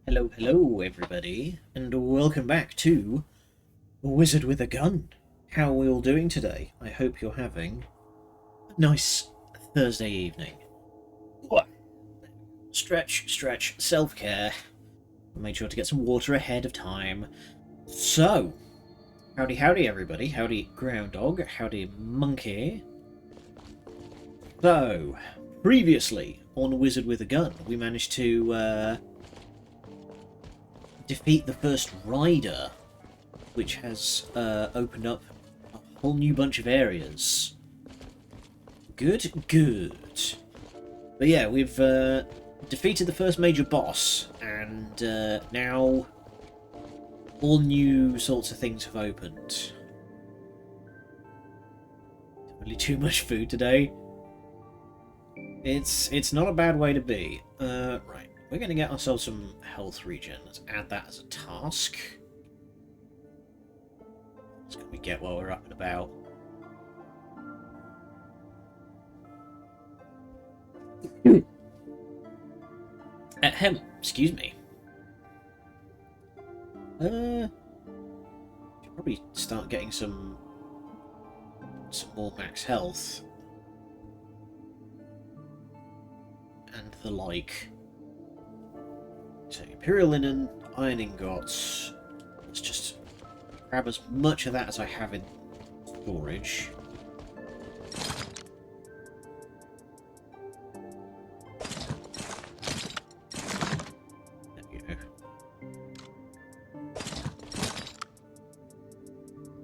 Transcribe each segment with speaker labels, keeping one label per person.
Speaker 1: Hello, hello, everybody, and welcome back to Wizard with a Gun. How are we all doing today? I hope you're having a nice Thursday evening. Stretch, stretch, self-care. Make sure to get some water ahead of time. So, howdy, howdy, everybody. Howdy, groundhog. Howdy, monkey. So, previously on Wizard with a Gun, we managed to defeat the first rider, which has opened up a whole new bunch of areas. Good, good. But yeah, we've defeated the first major boss, and now all new sorts of things have opened. Definitely too much food today. It's not a bad way to be. Right. We're going to get ourselves some health regen. Let's add that as a task. That's going to get while we're up and about. Ahem, excuse me. Should probably start getting some more max health. And the like. So, Imperial Linen, Iron Ingots. Let's just grab as much of that as I have in storage. There we go.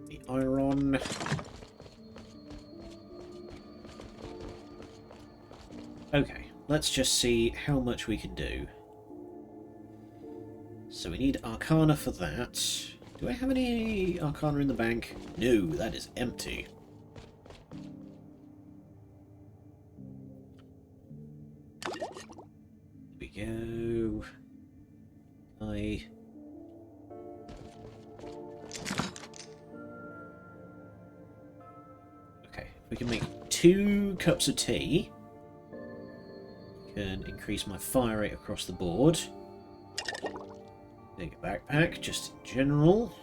Speaker 1: The iron. Okay, let's just see how much we can do. So we need Arcana for that. Do I have any Arcana in the bank? No, that is empty. Here we go. Okay, if we can make 2 cups of tea, I can increase my fire rate across the board. Take a backpack, just in general.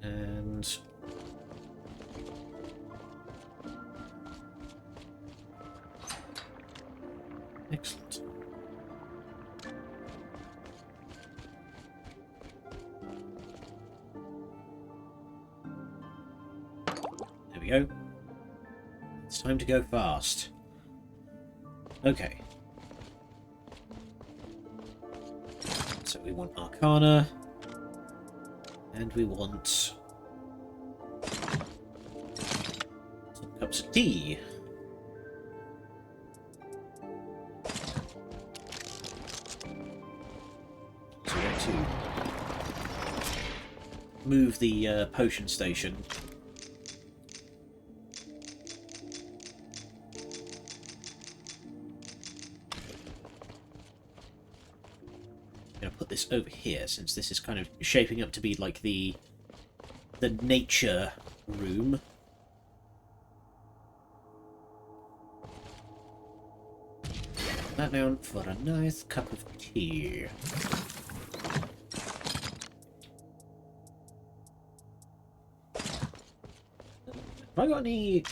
Speaker 1: And excellent. There we go. It's time to go fast. Okay. So we want Arcana, and we want some cups of tea. So we're going to move the potion station. Put this over here, since this is kind of shaping up to be like the nature room. Put that down for a nice cup of tea. Have I got any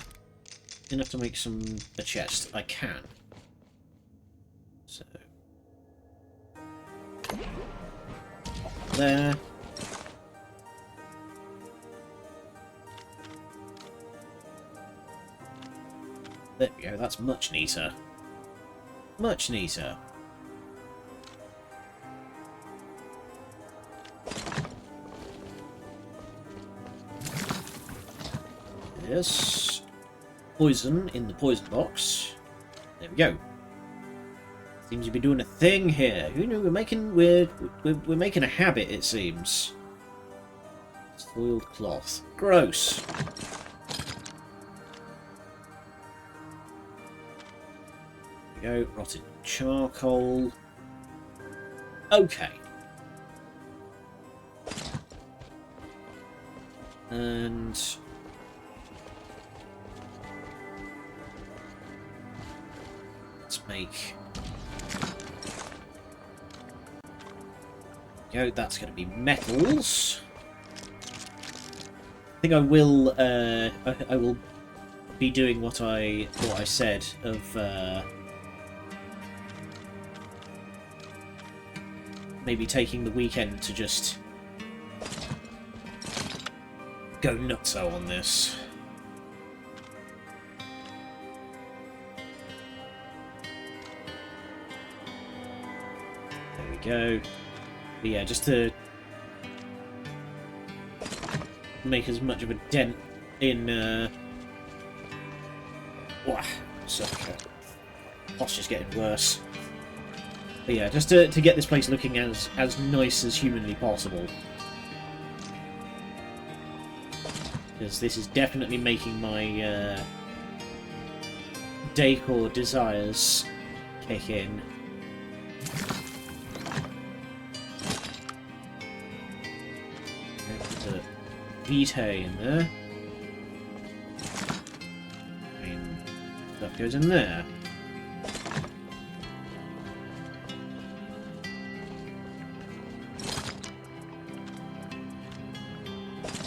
Speaker 1: enough to make a chest? I can. So there. There we go, that's much neater. Much neater. Yes. Poison in the poison box. There we go. Seems to be doing a thing here. Who knew? We're making a habit, it seems. Soiled cloth. Gross. There we go. Rotted charcoal. Okay. And Let's make... Go, that's going to be metals. I think I will be doing what I said of maybe taking the weekend to just go nutso on this. There we go. But yeah, just to make as much of a dent in so posture's getting worse. But yeah, just to get this place looking as nice as humanly possible. Because this is definitely making my decor desires kick in. Put Vitae in there. Stuff goes in there.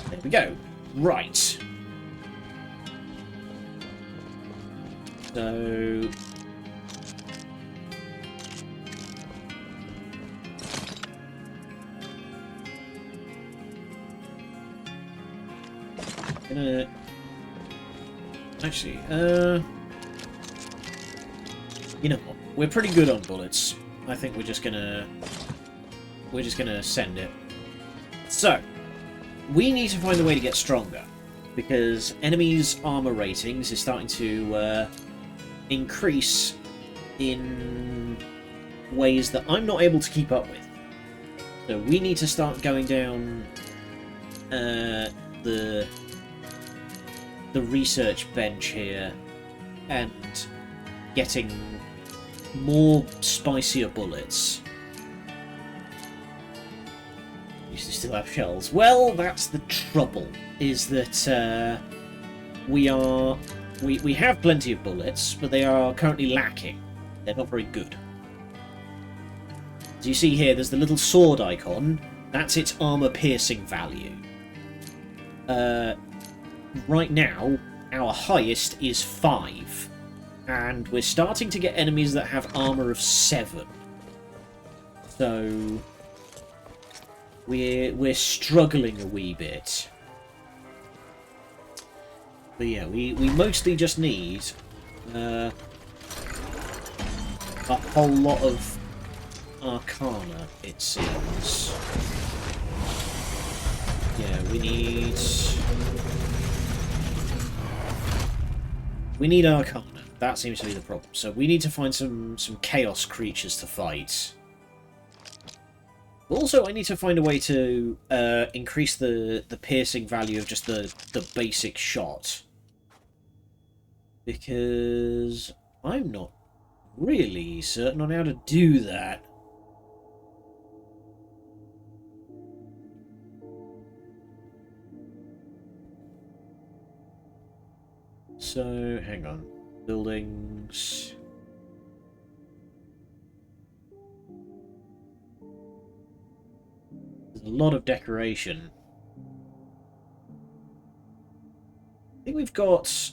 Speaker 1: There we go. Right. So... gonna... Actually, you know what? We're pretty good on bullets. I think we're just gonna send it. So, we need to find a way to get stronger, because enemies' armor ratings is starting to increase in ways that I'm not able to keep up with. So we need to start going down the research bench here and getting more spicier bullets. You still have shells. Well, that's the trouble, is that we have plenty of bullets, but they are currently lacking. They're not very good. As you see here, there's the little sword icon. That's its armor piercing value. Right now, our highest is 5. And we're starting to get enemies that have armor of 7. So we're struggling a wee bit. But yeah, we mostly just need a whole lot of Arcana, it seems. Yeah, we need Arcana. That seems to be the problem. So we need to find some chaos creatures to fight. Also, I need to find a way to increase the piercing value of just the basic shot. Because I'm not really certain on how to do that. So, hang on. Buildings. There's a lot of decoration. I think we've got...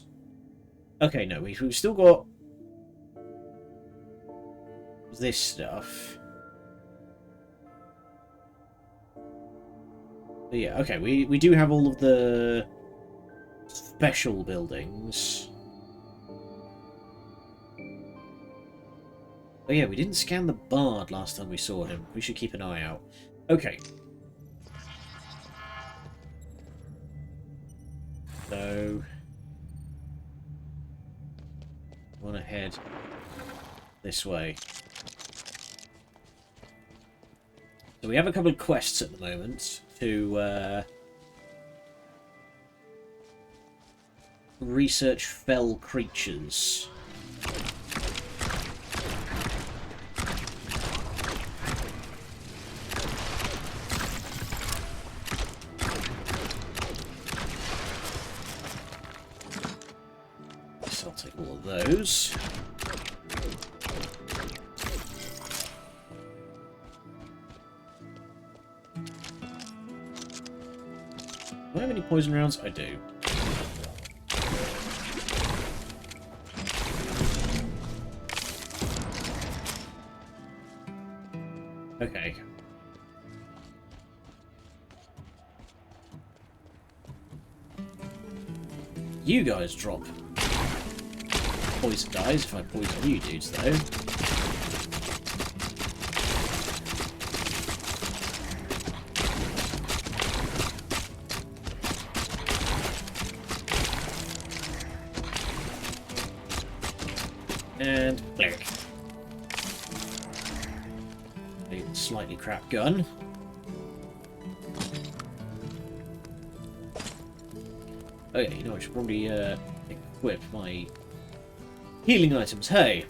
Speaker 1: Okay, no, we've still got this stuff. But yeah, okay, we do have all of the special buildings. Oh yeah, we didn't scan the bard last time we saw him. We should keep an eye out. Okay. So... I want to head this way. So we have a couple of quests at the moment to research fell creatures. So I'll take all of those. Do I have any poison rounds? I do. Okay. You guys drop poison dies if I poison you dudes, though. And blink. A slightly crap gun. Okay, you know, I should probably equip my healing items. Hey!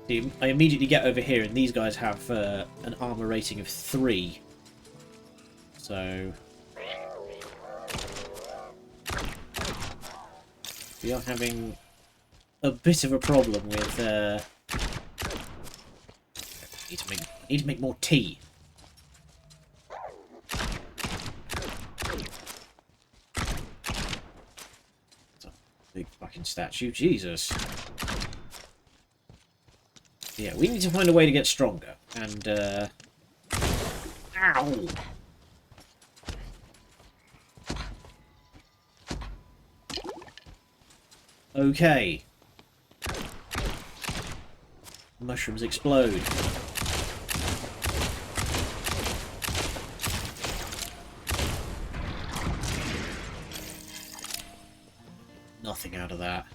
Speaker 1: See, I immediately get over here and these guys have an armor rating of 3. So we are having a bit of a problem with need to make more tea. It's a big fucking statue, Jesus. Yeah, we need to find a way to get stronger and ow. Okay. Mushrooms explode. Nothing out of that.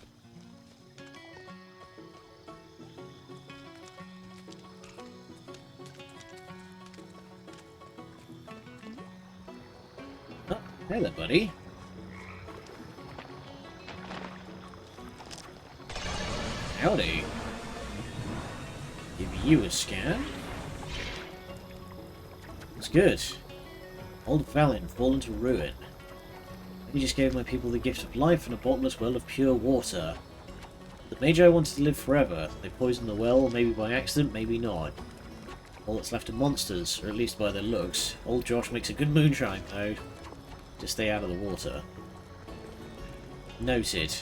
Speaker 1: Oh, hey there, buddy. Howdy. Give you a scan. It's good. Old Valiant fallen to ruin. He just gave my people the gift of life and a bottomless well of pure water. The Magi wanted to live forever. They poisoned the well, maybe by accident, maybe not. All that's left are monsters, or at least by their looks. Old Josh makes a good moonshine, though. Just stay out of the water. Noted.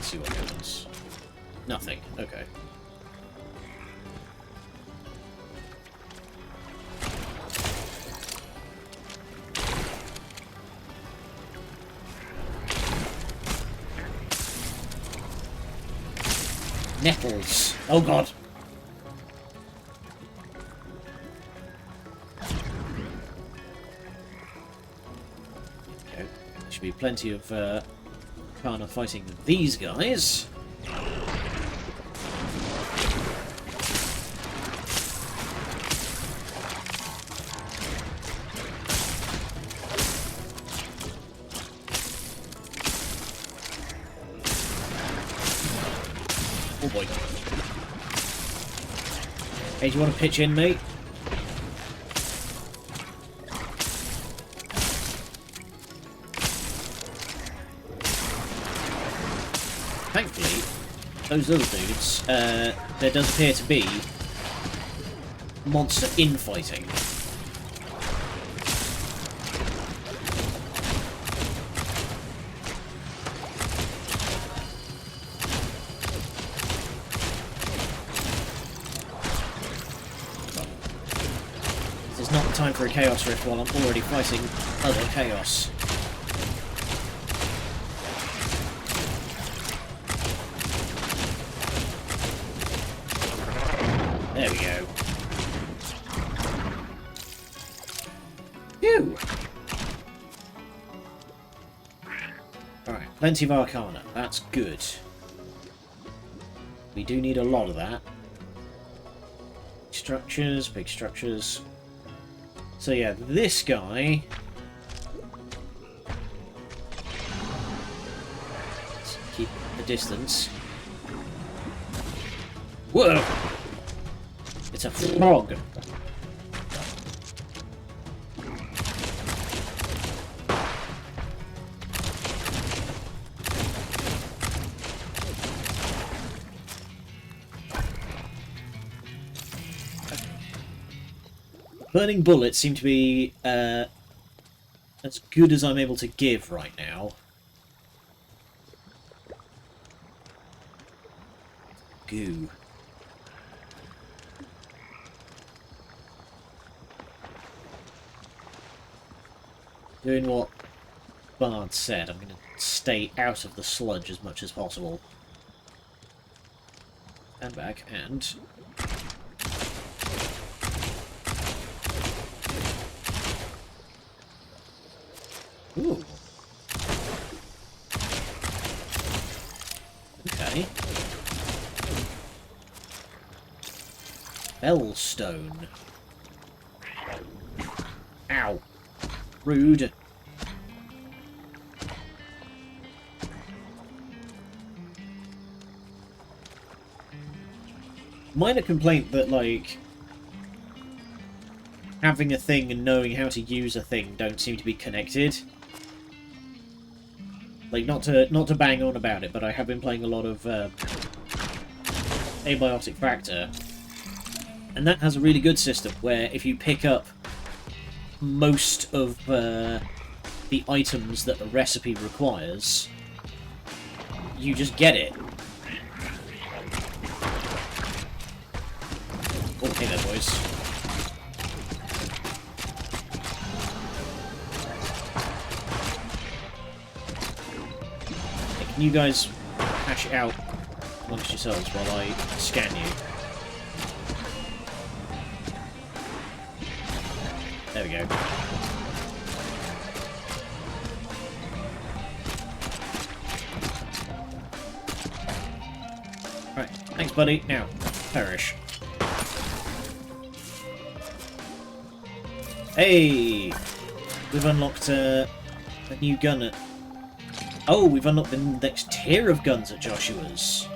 Speaker 1: See what happens. Nothing. Okay. Nettles. Oh god. Okay. There should be plenty of Kannon fighting these guys. Oh boy. Hey, do you want to pitch in, mate? Thankfully, those other dudes, there does appear to be monster infighting. This is not the time for a Chaos Rift while I'm already fighting other Chaos. There we go. Phew! Alright, plenty of Arcana. That's good. We do need a lot of that. Structures, big structures. So yeah, this guy... Let's keep the distance. Whoa! It's a frog. Burning bullets seem to be as good as I'm able to give right now. Goo. Doing what Bard said, I'm going to stay out of the sludge as much as possible. Stand back and... Ooh. Okay. Bellstone. Ow. Rude. Minor complaint that, like, having a thing and knowing how to use a thing don't seem to be connected. Like, not to bang on about it, but I have been playing a lot of Abiotic Factor, and that has a really good system where if you pick up most of the items that a recipe requires, you just get it. Okay there, boys. Can you guys hash it out amongst yourselves while I scan you? There we go. Right, thanks buddy. Now, perish. Hey! We've unlocked a new gun at... Oh, we've unlocked the next tier of guns at Joshua's.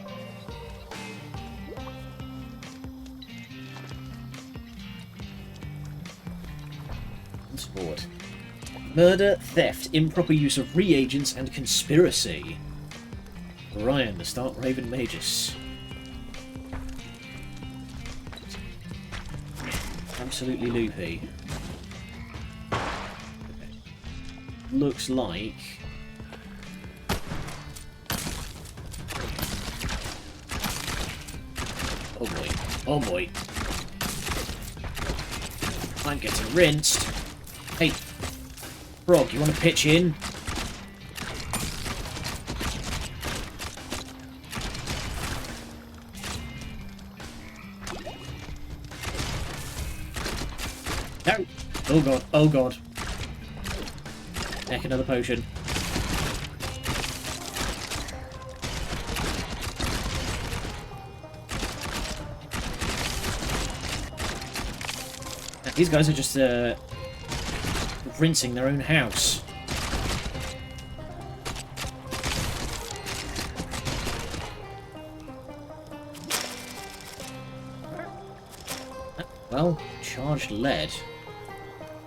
Speaker 1: Let's forward. Murder, theft, improper use of reagents, and conspiracy. Ryan, the Stark Raven Magus. Absolutely loopy. Okay. Looks like... Oh boy. Oh boy. I'm getting rinsed. Hey, Frog, you want to pitch in? No! Oh god, oh god. Heck, another potion. These guys are just rinsing their own house. Well, charged lead.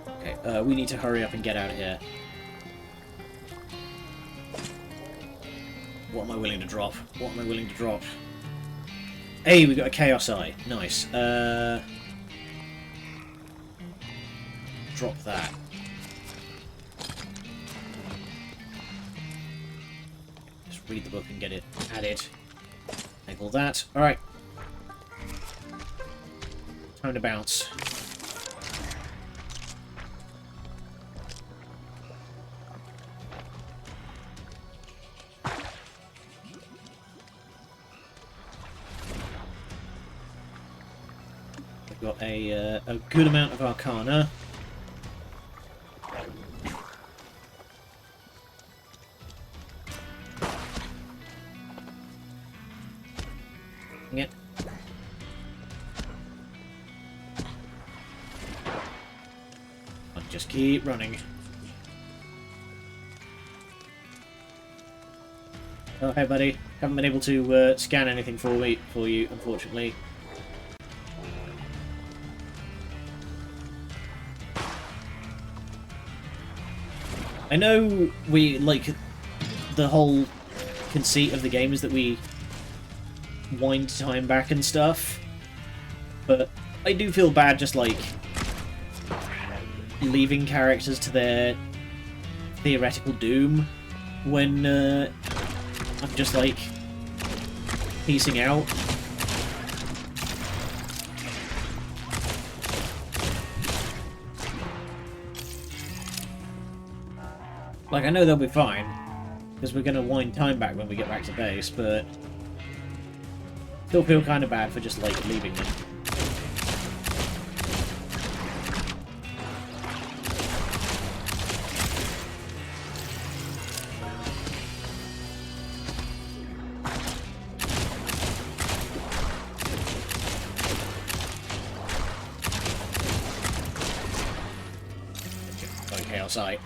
Speaker 1: Okay, we need to hurry up and get out of here. What am I willing to drop? What am I willing to drop? Hey, we got a Chaos Eye. Nice. Drop that. Just read the book and get it added. Take all that. Alright. Time to bounce. We've got a good amount of Arcana. Just keep running. Oh, hey, buddy. Haven't been able to scan anything for you, unfortunately. I know we, like, the whole conceit of the game is that we wind time back and stuff, but I do feel bad just, like, leaving characters to their theoretical doom when I'm just, like, piecing out. Like, I know they'll be fine, because we're going to wind time back when we get back to base, but still feel kind of bad for just, like, leaving them.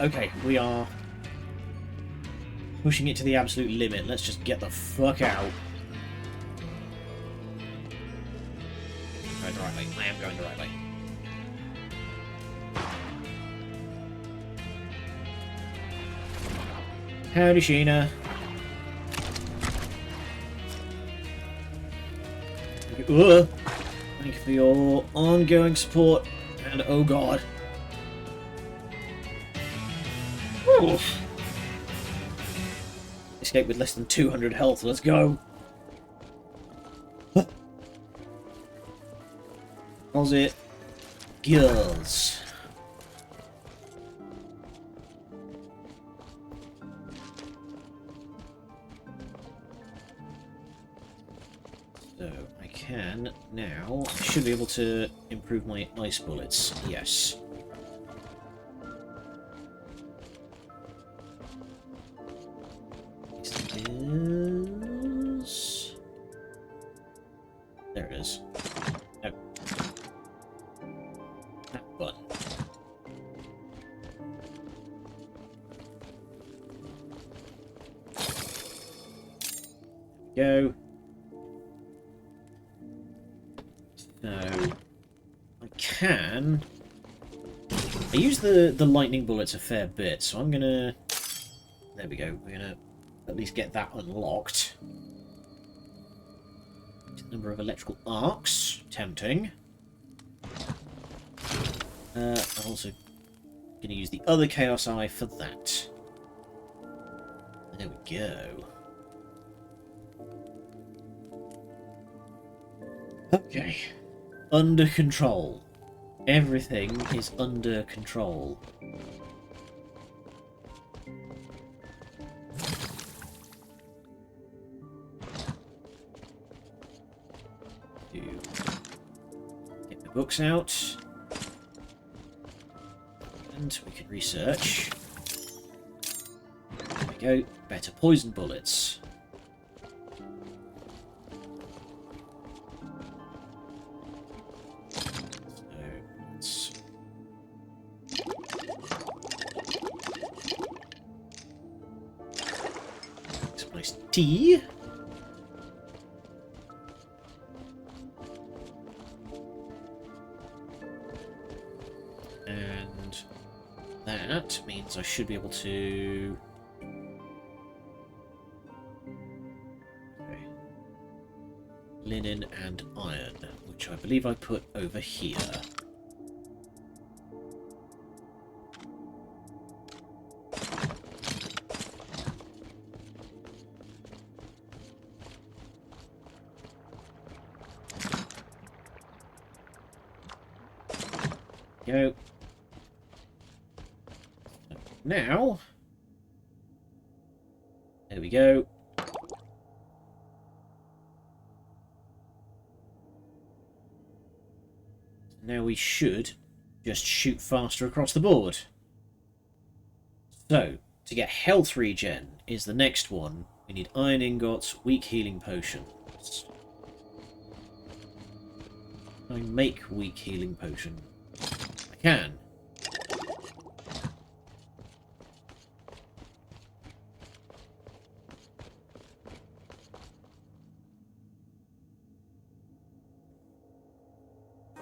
Speaker 1: Okay, we are pushing it to the absolute limit. Let's just get the fuck out. Going the right way. I am going the right way. Howdy, Sheena. Thank you for your ongoing support. And oh god. Oof. Escape with less than 200 health, let's go! How's it? Girls. So, I can now... I should be able to improve my ice bullets, yes. There it is. Oh. That button. Go. So I can. I use the lightning bullets a fair bit, so I'm gonna. There we go. We're gonna at least get that unlocked. Number of electrical arcs. Tempting. I'm also going to use the other Chaos Eye for that. There we go. Okay. Under control. Everything is under control. Get the books out. And we can research. There we go. Better poison bullets. So let's some nice tea. And that means I should be able to... Okay. Linen and iron, which I believe I put over here. Go. Now, there we go. Now we should just shoot faster across the board. So, to get health regen is the next one. We need iron ingots, weak healing potions. Can I make weak healing potion? I can.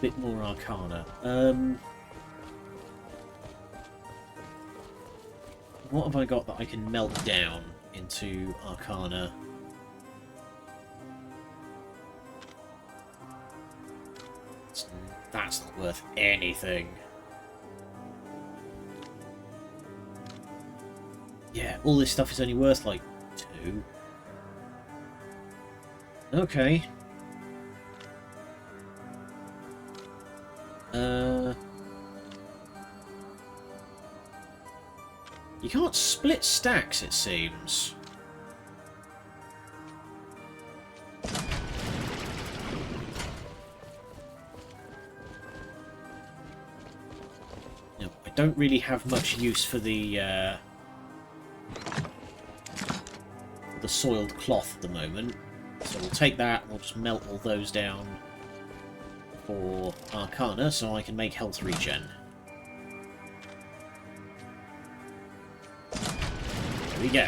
Speaker 1: bit more Arcana. What have I got that I can melt down into Arcana? That's not worth anything. Yeah, all this stuff is only worth, like, 2. Okay. You can't split stacks, it seems. No, I don't really have much use for the soiled cloth at the moment. So we'll take that, we'll just melt all those down for Arcana so I can make health regen. There we go.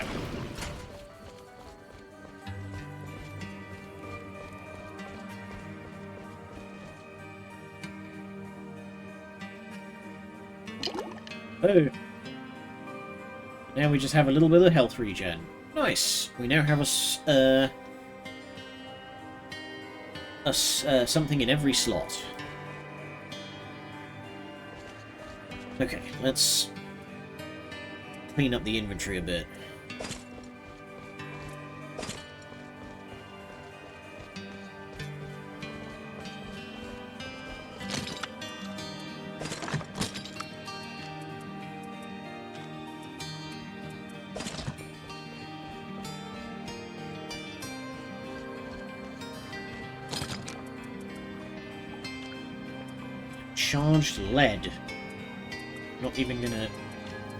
Speaker 1: Oh. Now we just have a little bit of health regen. Nice. We now have something in every slot. Okay, let's clean up the inventory a bit. Charged lead. Not even gonna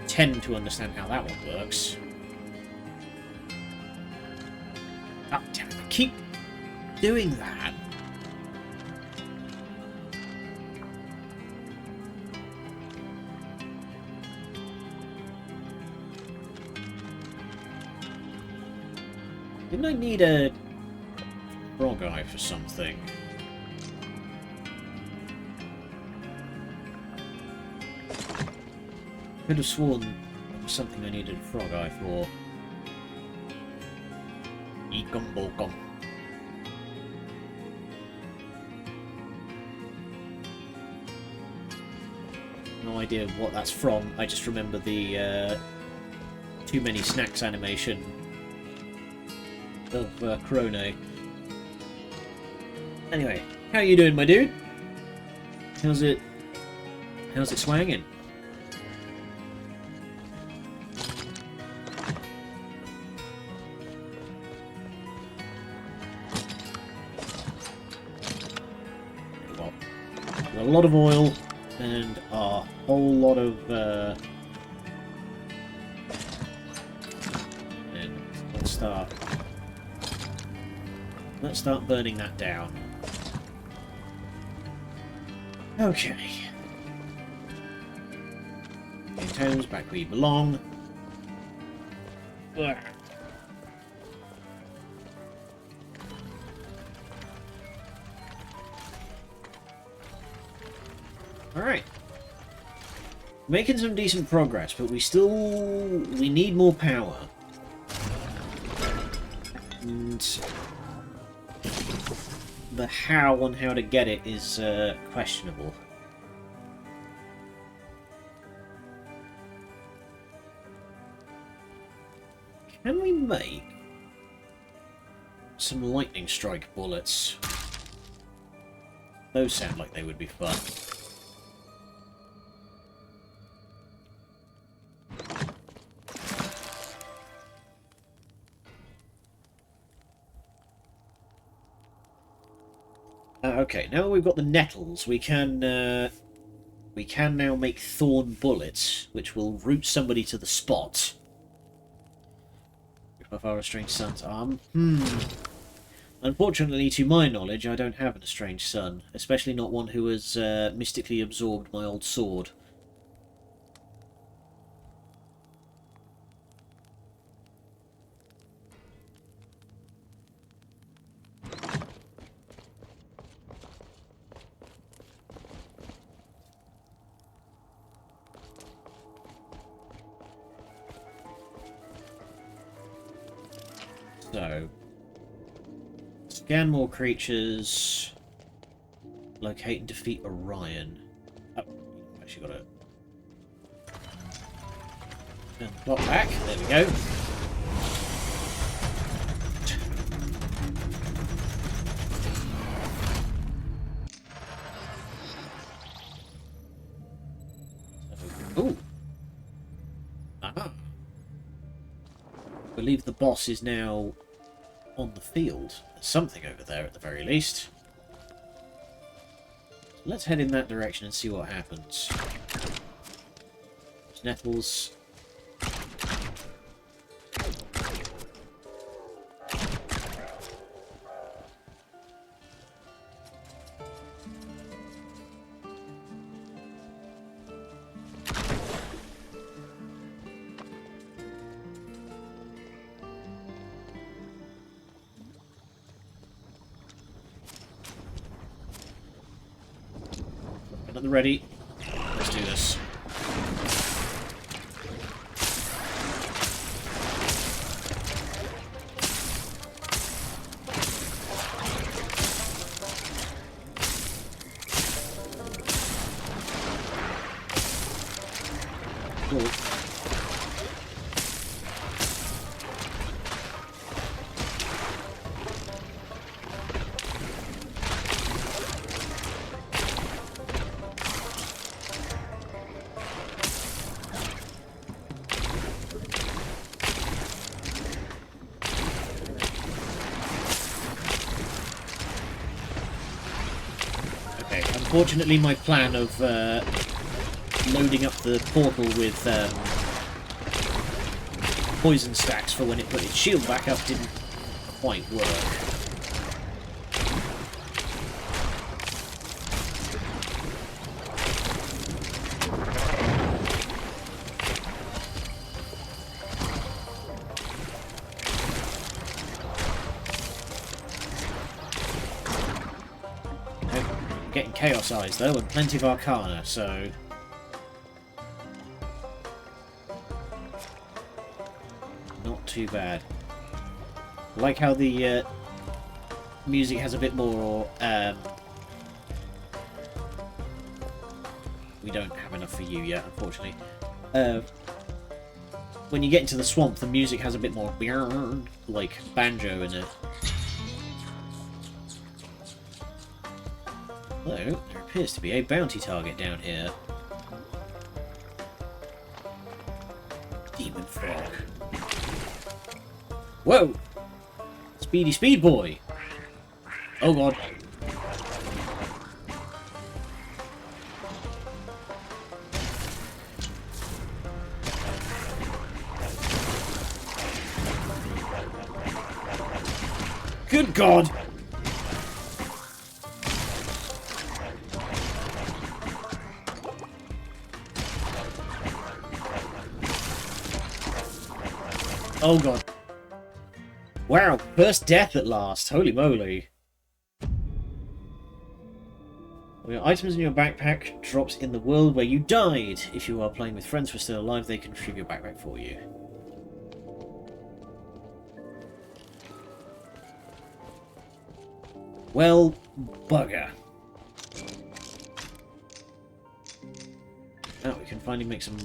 Speaker 1: tend to understand how that one works. Ah, damn it, I keep doing that. Didn't I need a frog eye for something? Could have sworn there was something I needed a frog eye for. Eegum. No idea what that's from. I just remember the too many snacks animation of Krone. Anyway, how you doing, my dude? How's it swanging? A lot of oil and a whole lot of and let's start burning that down. Okay. Toes back where you belong. Ugh. Alright. Making some decent progress, but we need more power. And the how on how to get it is questionable. Can we make some lightning strike bullets? Those sound like they would be fun. Okay, now we've got the nettles, we can now make thorn bullets, which will root somebody to the spot. If I were a strange son's arm. Unfortunately, to my knowledge, I don't have an estranged son, especially not one who has mystically absorbed my old sword. So, scan more creatures. Locate and defeat Orion. Oh, actually got to turn the clock back. There we go. Ooh. Aha. I believe the boss is now on the field. There's something over there at the very least. Let's head in that direction and see what happens. Nettles. Another ready. Let's do this. Cool. Unfortunately, my plan of loading up the portal with poison stacks for when it put its shield back up didn't quite work. Getting Chaos Eyes though, and plenty of Arcana, so... not too bad. I like how the music has a bit more... we don't have enough for you yet, unfortunately. When you get into the swamp, the music has a bit more... like banjo in it. Although, there appears to be a bounty target down here. Demon Frog. Whoa! Speedy Speed Boy! Oh god. Good god! Oh god. Wow, first death at last. Holy moly. Well, your items in your backpack drops in the world where you died. If you are playing with friends who are still alive, they can retrieve your backpack for you. Well, bugger. Oh, we can finally make some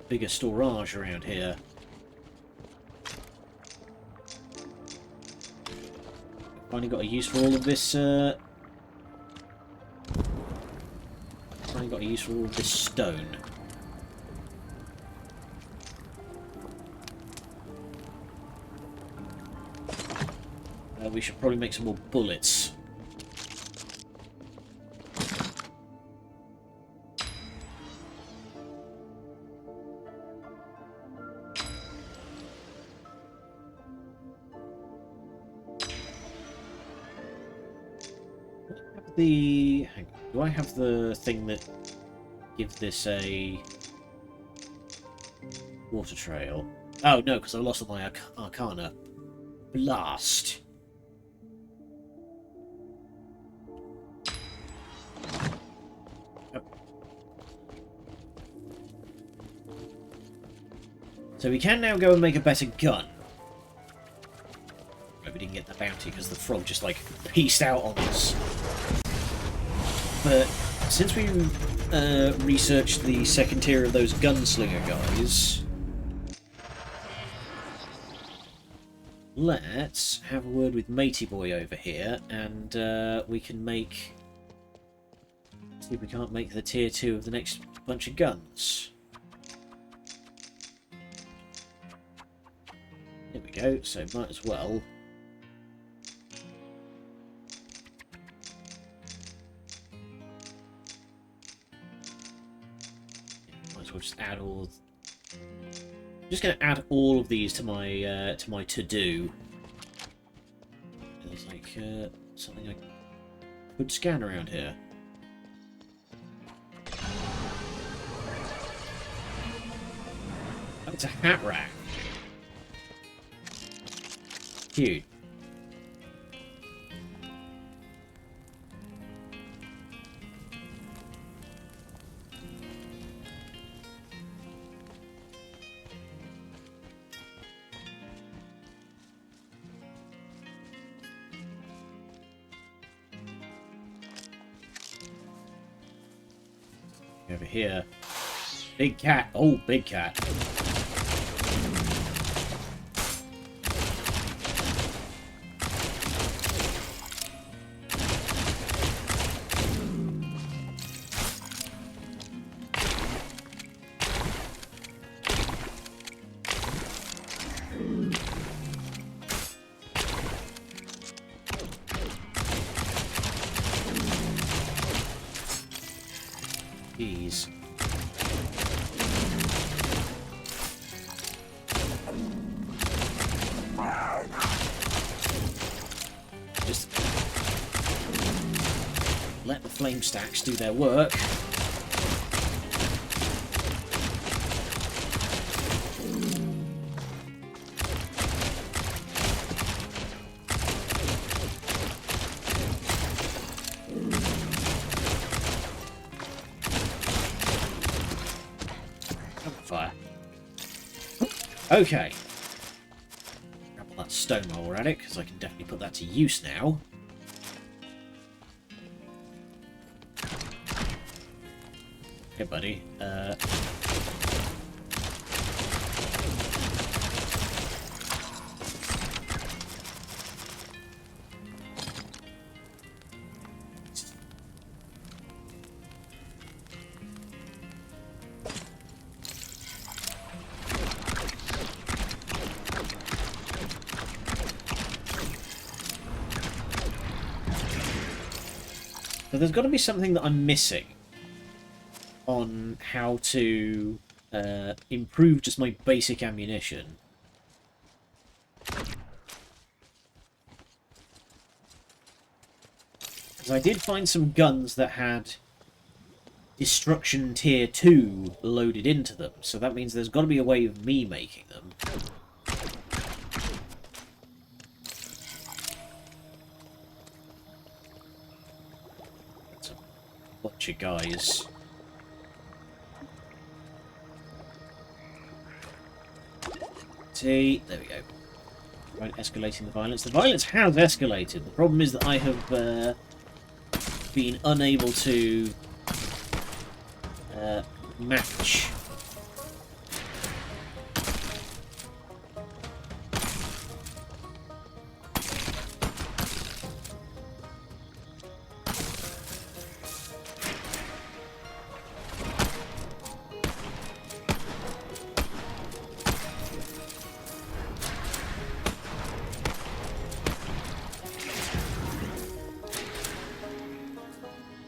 Speaker 1: bigger storage around here. Finally got a use for all of this, finally got a use for all of this stone. We should probably make some more bullets. Hang on, do I have the thing that gives this a water trail? Oh no, because I lost all my Arcana. Blast. Oh. So we can now go and make a better gun. priority because the frog just, like, pieced out on us. But since we researched the second tier of those gunslinger guys, let's have a word with Matey Boy over here, and we can make... see if we can't make the tier 2 of the next bunch of guns. There we go, so might as well. Might as well just add all... I'm just going to add all of these to my to-do. There's like something I could scan around here. Oh, it's a hat rack. Cute. Over here. Big cat. Oh, big cat. Jeez. Just let the flame stacks do their work. Fire. Okay. Grab all that stone while we're at it, because I can definitely put that to use now. Hey, buddy. So there's got to be something that I'm missing on how to improve just my basic ammunition. Because I did find some guns that had Destruction Tier 2 loaded into them, so that means there's got to be a way of me making them. That's a bunch of guys. See, there we go. Right, escalating the violence. The violence has escalated. The problem is that I have been unable to match.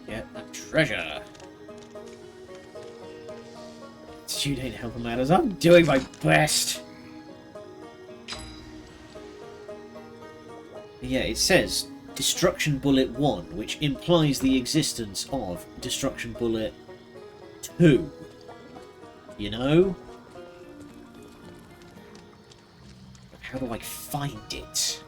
Speaker 1: Get that treasure. Dude ain't helping matters. I'm doing my best. Yeah, it says Destruction Bullet 1, which implies the existence of Destruction Bullet 2. You know? But how do I find it?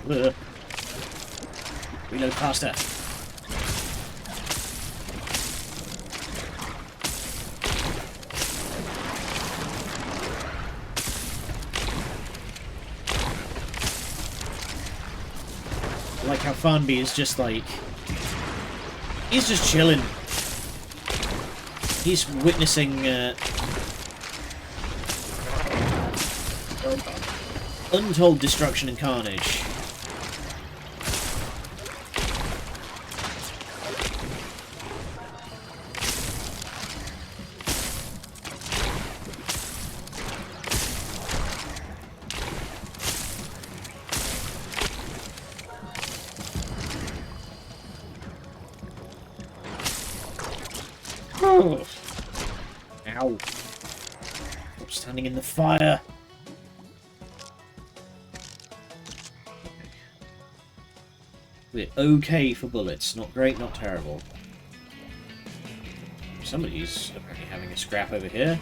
Speaker 1: Ugh. Reload faster. I like how Farnby is just like... He's just chilling. He's witnessing untold destruction and carnage. Oh. Ow. I'm standing in the fire. We're okay for bullets. Not great, not terrible. Somebody's apparently having a scrap over here.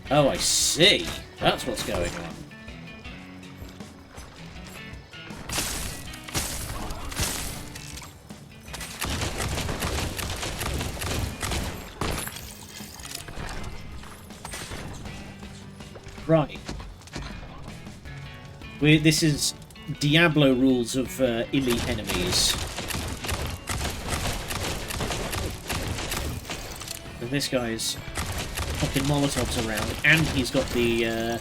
Speaker 1: Oh, I see. That's what's going on. Right. This is Diablo rules of elite enemies. And this guy's popping Molotovs around, and he's got the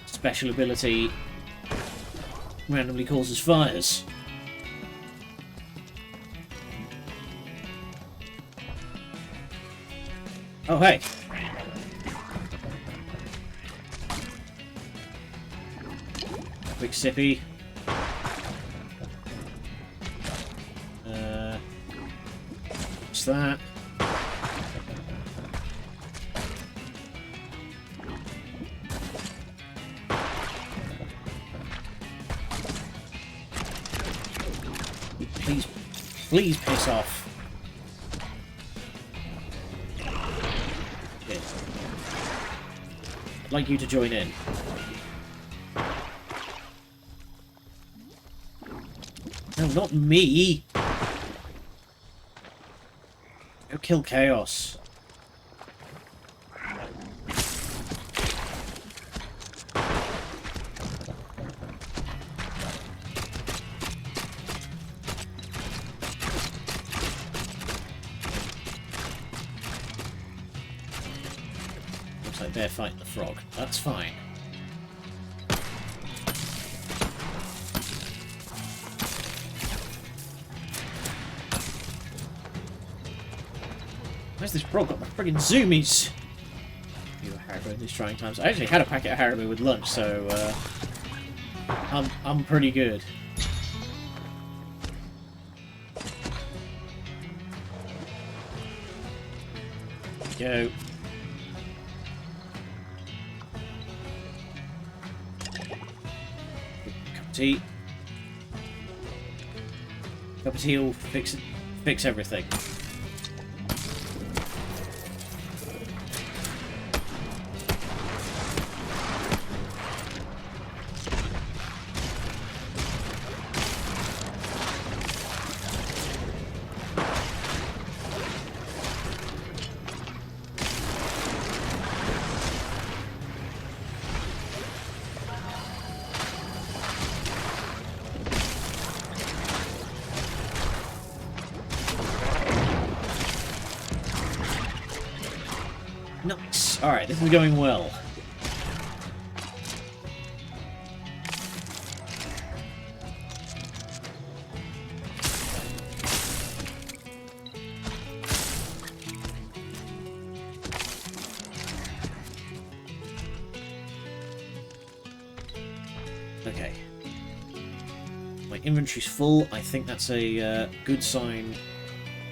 Speaker 1: special ability randomly causes fires. Oh, hey. Quick sippy. What's that? Please piss off. Yeah. I'd like you to join in. No, not me! Go kill Chaos. Looks like they're fighting the frog. That's fine. Where's this frog got my friggin' zoomies? You were Haribo in these trying times. I actually had a packet of Haribo with lunch, so I'm pretty good. Go. Cup of tea. Cup of tea will fix everything. Nice. Alright, this is going well. Okay. My inventory's full. I think that's a good sign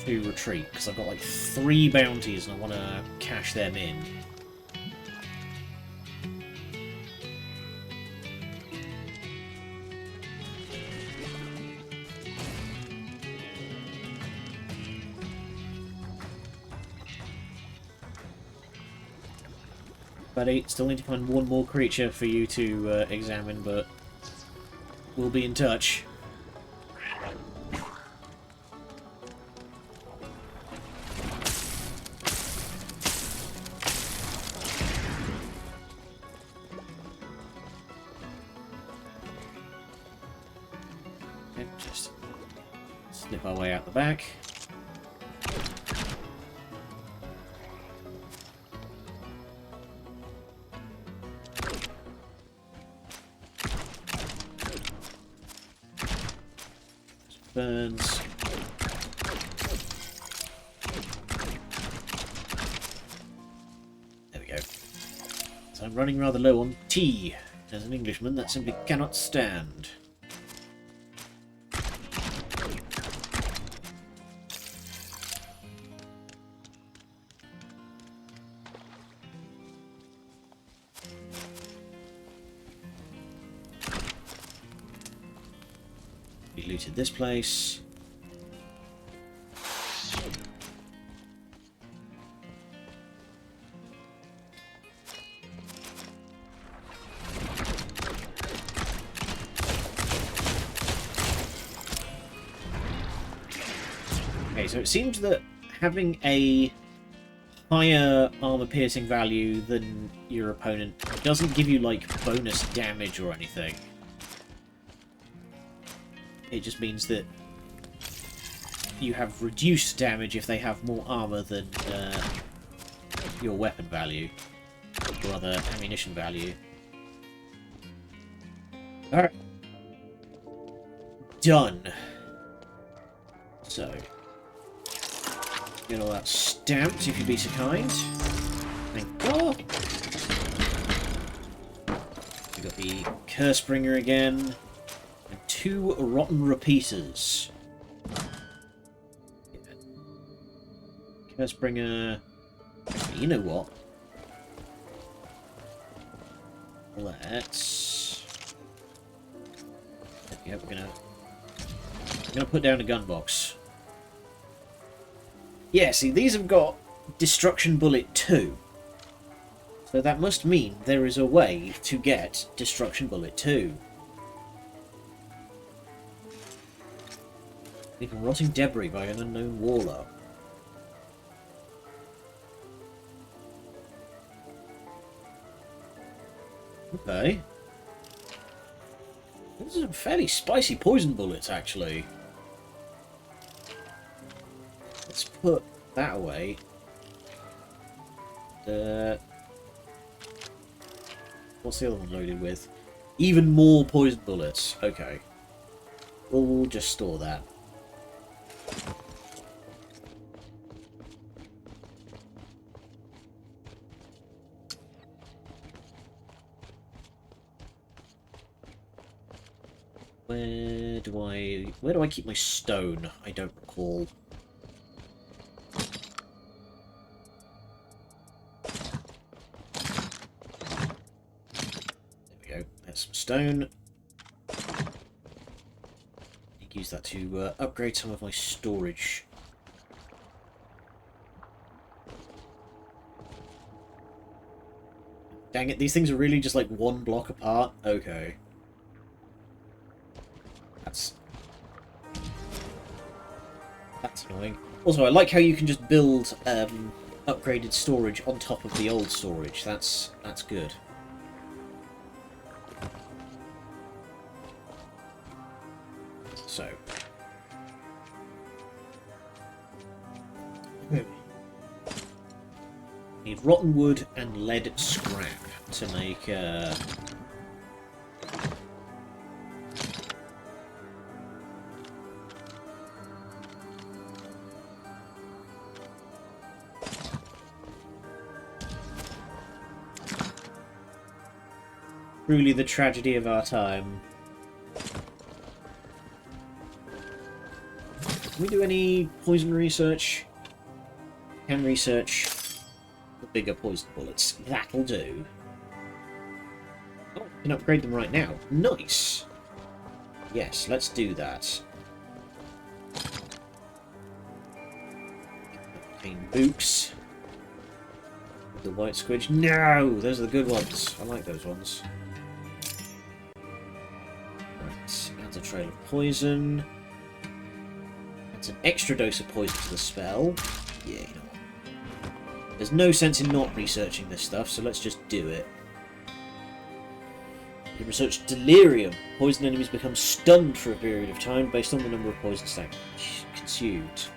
Speaker 1: to retreat, because I've got like 3 bounties and I want to cash them in. Buddy, still need to find one more creature for you to examine, but we'll be in touch. Okay, just slip our way out the back. Burns. There we go. So I'm running rather low on tea. As an Englishman, that simply cannot stand. We looted this place. Okay, so it seems that having a higher armor-piercing value than your opponent doesn't give you, like, bonus damage or anything. It just means that you have reduced damage if they have more armor than your weapon value, or other ammunition value. Alright. Done. So, get all that stamped if you'd be so kind. Thank God. We got the Cursebringer again. And 2 rotten repeaters. Yeah. Cursebringer. You know what? Let's. Yeah, we're gonna put down a gun box. Yeah, see, these have got Destruction Bullet 2. So that must mean there is a way to get Destruction Bullet 2. Leaving rotting debris by an unknown warlock. Okay. These are some fairly spicy poison bullets, actually. Let's put that away. What's the other one loaded with? Even more poison bullets. Okay. We'll just store that. Where do I keep my stone? I don't recall. There we go. There's some stone. Use that to upgrade some of my storage. Dang it, these things are really just like one block apart? Okay. That's annoying. Also, I like how you can just build upgraded storage on top of the old storage. That's good. So. Need rotten wood and lead scrap to make truly the tragedy of our time. Can we do any poison research? Can research the bigger poison bullets. That'll do. Oh, I can upgrade them right now. Nice! Yes, let's do that. Obtain boots. The white squidge. No! Those are the good ones. I like those ones. Right. Adds a trail of poison. Adds an extra dose of poison to the spell. Yeah, you know what. There's no sense in not researching this stuff, so let's just do it. You research delirium. Poison enemies become stunned for a period of time based on the number of poison stacks consumed.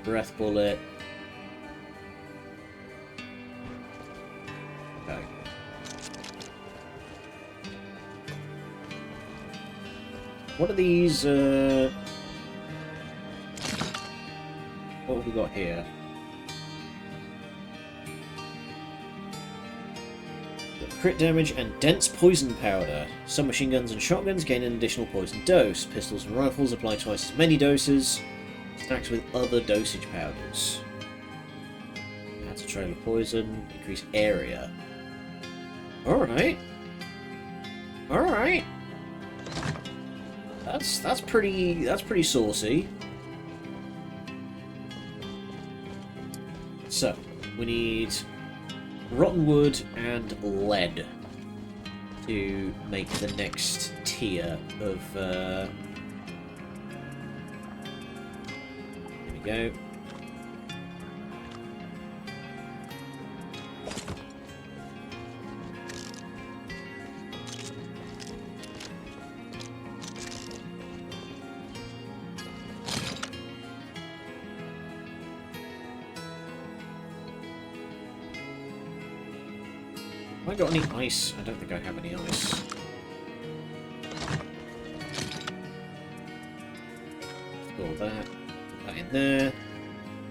Speaker 1: Breath bullet. Okay. What are these? What have we got here? Crit damage and dense poison powder. Some machine guns and shotguns gain an additional poison dose. Pistols and rifles apply twice as many doses. Stacks with other dosage powders. Adds a trail of poison. Increase area. Alright. Alright. That's pretty saucy. So, we need rotten wood and lead to make the next tier of there we go. Have I got any ice? I don't think I have any ice. Store that. Put that in there.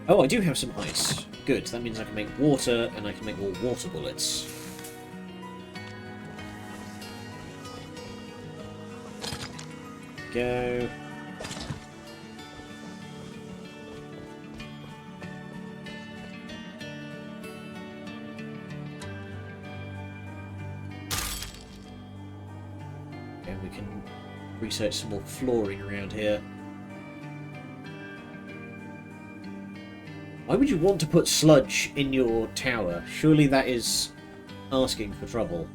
Speaker 1: Oh, I do have some ice. Good. That means I can make water, and I can make more water bullets. Go. We can research some more flooring around here. Why would you want to put sludge in your tower? Surely that is asking for trouble.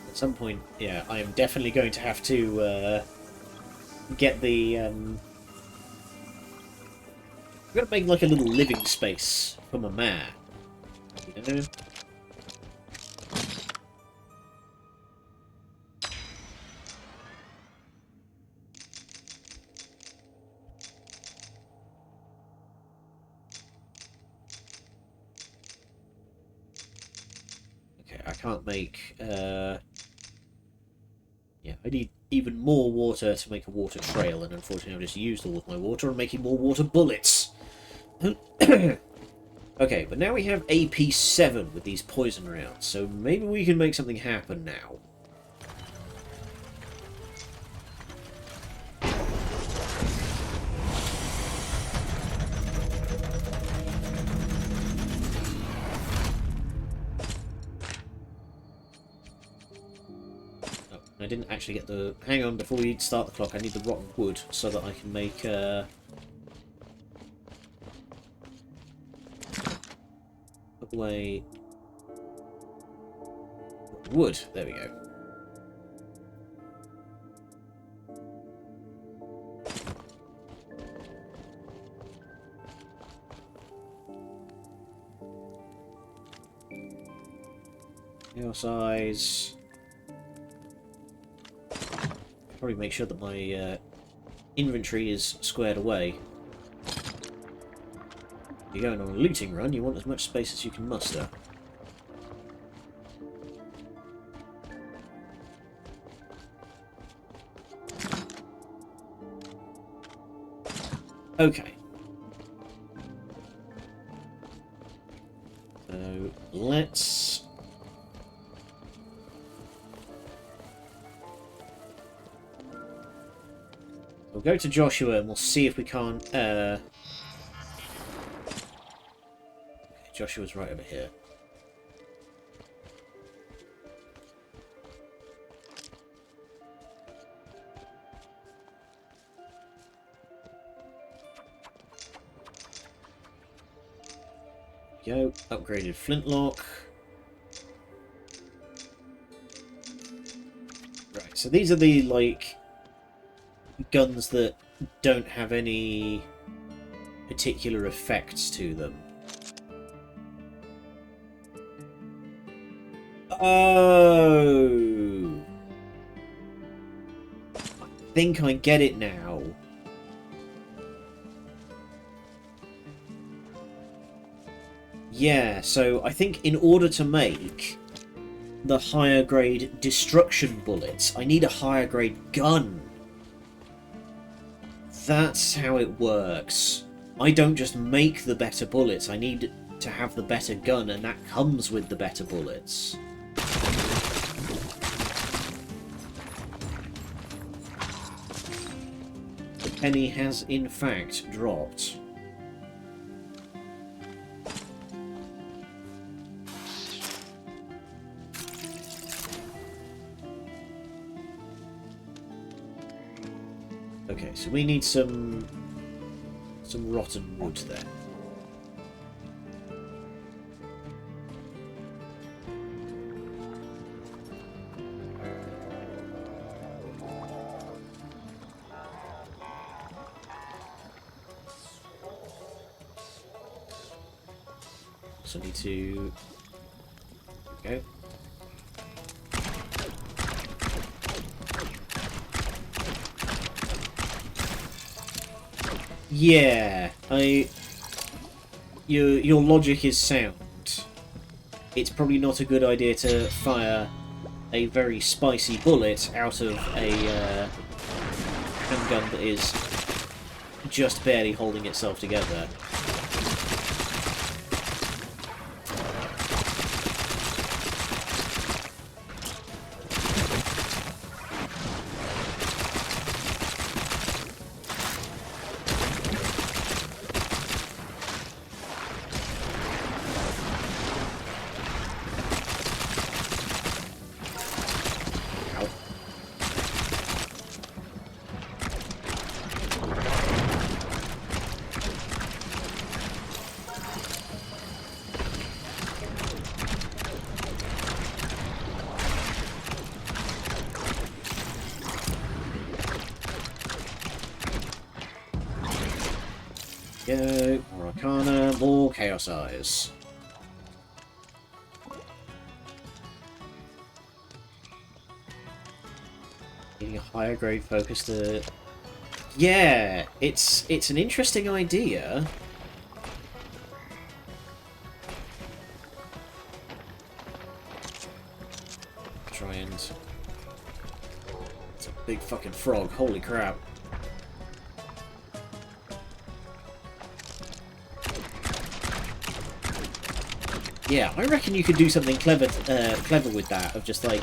Speaker 1: At some point, yeah, I am definitely going to have to get the... I'm going to make like a little living space for my man. You know? Okay, I can't make... Yeah, I need even more water to make a water trail, and unfortunately I've just used all of my water. I'm making more water bullets. Okay, but now we have AP7 with these poison rounds, so maybe we can make something happen now. I didn't actually get the... Hang on, before we start the clock, I need the rotten wood so that I can make... Put away... wood. There we go. Your size... Probably make sure that my inventory is squared away. If you're going on a looting run, you want as much space as you can muster. Okay. So, let's... We'll go to Joshua and we'll see if we can't... Joshua's right over here. Go. Upgraded flintlock. Right, so these are the, like, guns that don't have any particular effects to them. Oh! I think I get it now. Yeah, so I think in order to make the higher grade destruction bullets, I need a higher grade gun. That's how it works. I don't just make the better bullets, I need to have the better gun, and that comes with the better bullets. The penny has in fact dropped. Okay, so we need some rotten wood then. So I need to... There we go. Yeah, your logic is sound. It's probably not a good idea to fire a very spicy bullet out of a handgun that is just barely holding itself together. Go, more Arcana, more Chaos Eyes. Getting a higher grade focus to... Yeah, it's an interesting idea. Try and... It's a big fucking frog, holy crap. Yeah, I reckon you could do something clever with that, of just like,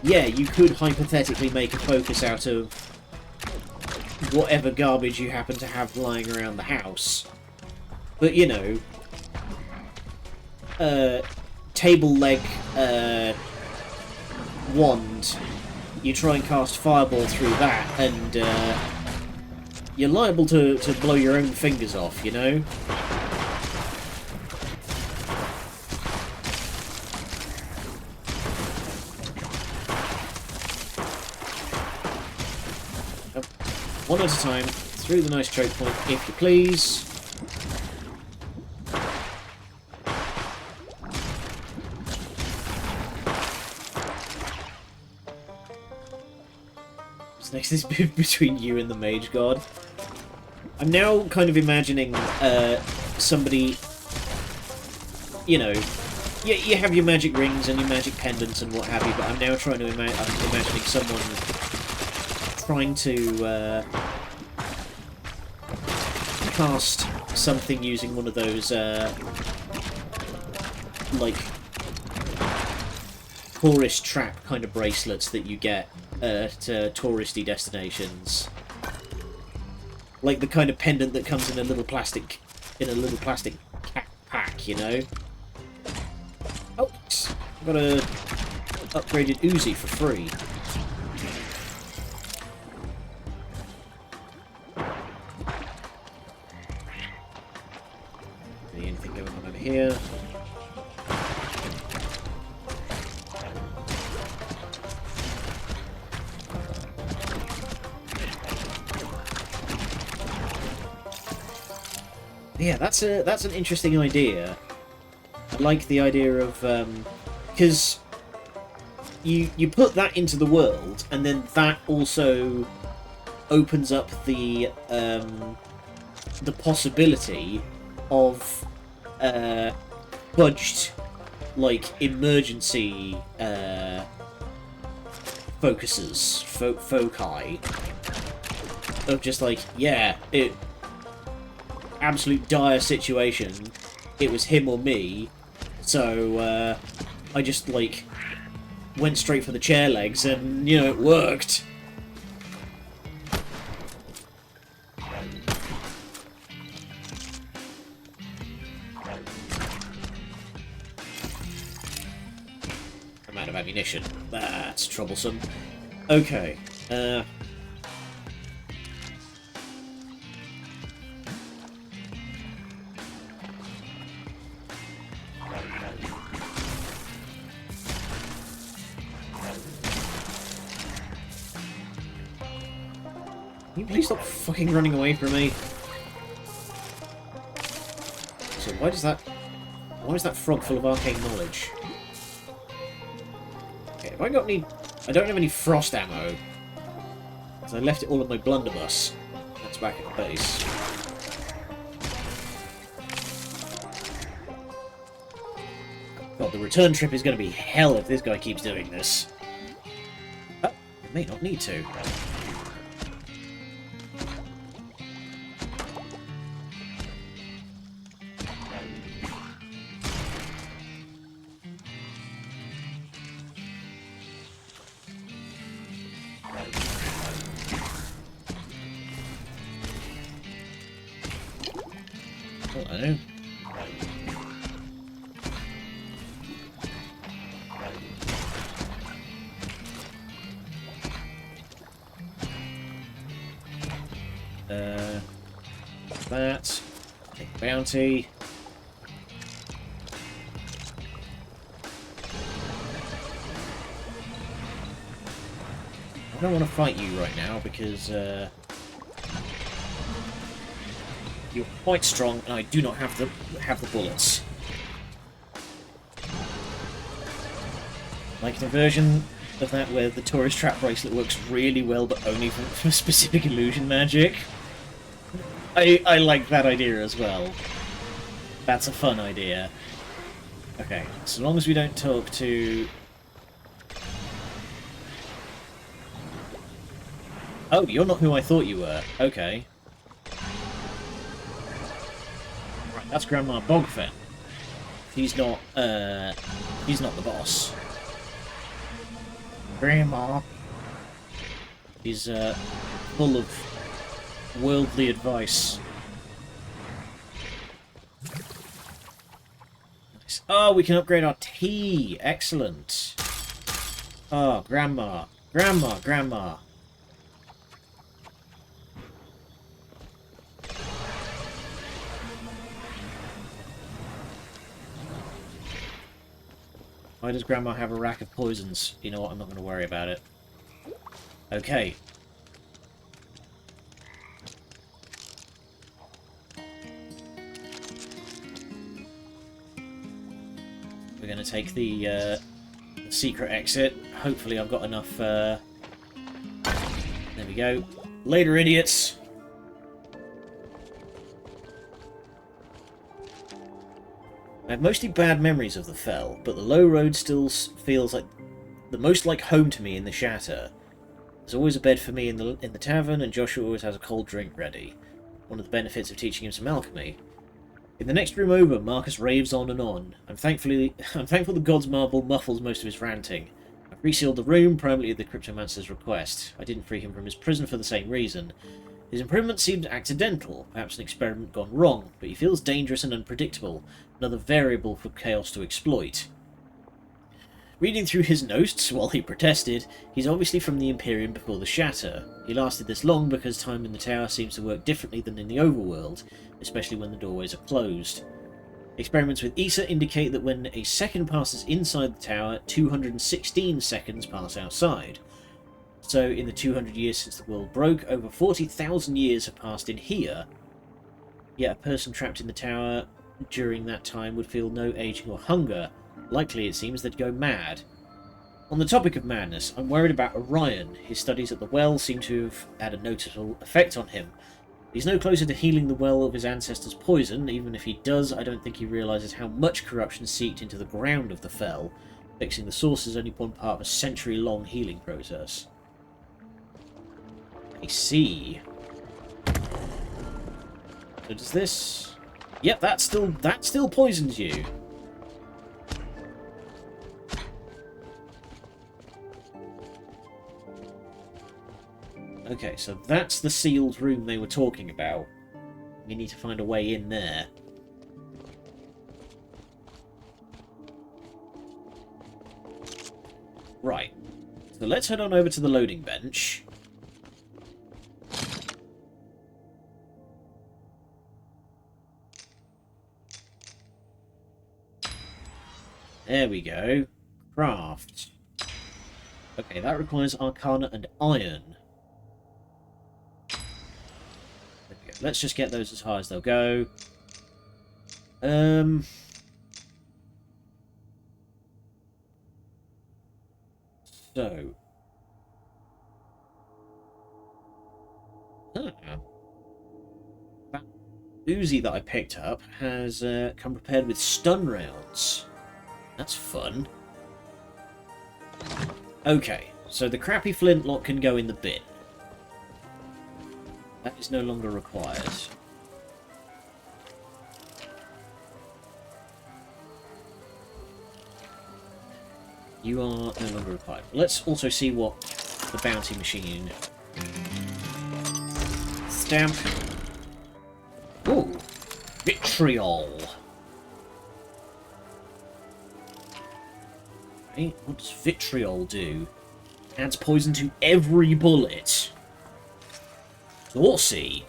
Speaker 1: yeah, you could hypothetically make a focus out of whatever garbage you happen to have lying around the house. But, you know, table leg wand, you try and cast fireball through that, and you're liable to blow your own fingers off, you know? One at a time, through the nice choke point, if you please. What's next? This bit between you and the mage god. I'm now kind of imagining somebody, you know, you have your magic rings and your magic pendants and what have you, but I'm now trying to I'm imagining someone trying to cast something using one of those like tourist trap kind of bracelets that you get to touristy destinations. Like the kind of pendant that comes in a little plastic pack, you know? Oh, I've got a upgraded Uzi for free. Anything going on over here? Yeah, that's an interesting idea. I like the idea of because you put that into the world, and then that also opens up the possibility of budged like emergency foci of just like, yeah, it absolute dire situation, it was him or me, so I just like went straight for the chair legs and, you know, it worked. I'm out of ammunition. That's troublesome. Okay. Can you please stop fucking running away from me? So why is that frog full of arcane knowledge? Okay, have I got any... I don't have any frost ammo. Because I left it all on my blunderbuss. That's back at the base. God, the return trip is going to be hell if this guy keeps doing this. Oh, I may not need to. Hello. That. Take bounty. I don't want to fight you right now because you're quite strong, and I do not have the bullets. Like the version of that where the tourist trap bracelet works really well, but only for specific illusion magic. I like that idea as well. That's a fun idea. Okay, so long as we don't talk to... Oh, you're not who I thought you were. Okay. Right, that's Grandma Bogfen. He's not the boss. Grandma. He's full of worldly advice. Nice. Oh, we can upgrade our tea. Excellent. Oh, Grandma. Grandma. Why does Grandma have a rack of poisons? You know what, I'm not going to worry about it. Okay. We're going to take the secret exit. Hopefully I've got enough... There we go. Later, idiots! I have mostly bad memories of the Fell, but the low road still feels like the most like home to me in the Shatter. There's always a bed for me in the tavern, and Joshua always has a cold drink ready. One of the benefits of teaching him some alchemy. In the next room over, Marcus raves on and on. I'm thankful the God's Marble muffles most of his ranting. I've resealed the room, primarily at the Cryptomancer's request. I didn't free him from his prison for the same reason. His improvement seems accidental, perhaps an experiment gone wrong, but he feels dangerous and unpredictable, another variable for Chaos to exploit. Reading through his notes while he protested, he's obviously from the Imperium before the Shatter. He lasted this long because time in the tower seems to work differently than in the overworld, especially when the doorways are closed. Experiments with Issa indicate that when a second passes inside the tower, 216 seconds pass outside. So in the 200 years since the world broke, over 40,000 years have passed in here. Yet a person trapped in the tower during that time would feel no aging or hunger. Likely, it seems, they'd go mad. On the topic of madness, I'm worried about Orion. His studies at the well seem to have had a noticeable effect on him. He's no closer to healing the well of his ancestors' poison. Even if he does, I don't think he realises how much corruption seeped into the ground of the fell. Fixing the source is only one part of a century-long healing process. I see. So does this... Yep, that still poisons you. Okay, so that's the sealed room they were talking about. We need to find a way in there. Right. So let's head on over to the loading bench. There we go. Craft. Okay, that requires Arcana and Iron. Let's just get those as high as they'll go. So. That Uzi that I picked up has come prepared with stun rounds. That's fun. Okay, so the crappy flintlock can go in the bin. That is no longer required. You are no longer required. Let's also see what the bounty machine... Stamp. Ooh. Vitriol. Okay, what does vitriol do? Adds poison to every bullet. Saucy.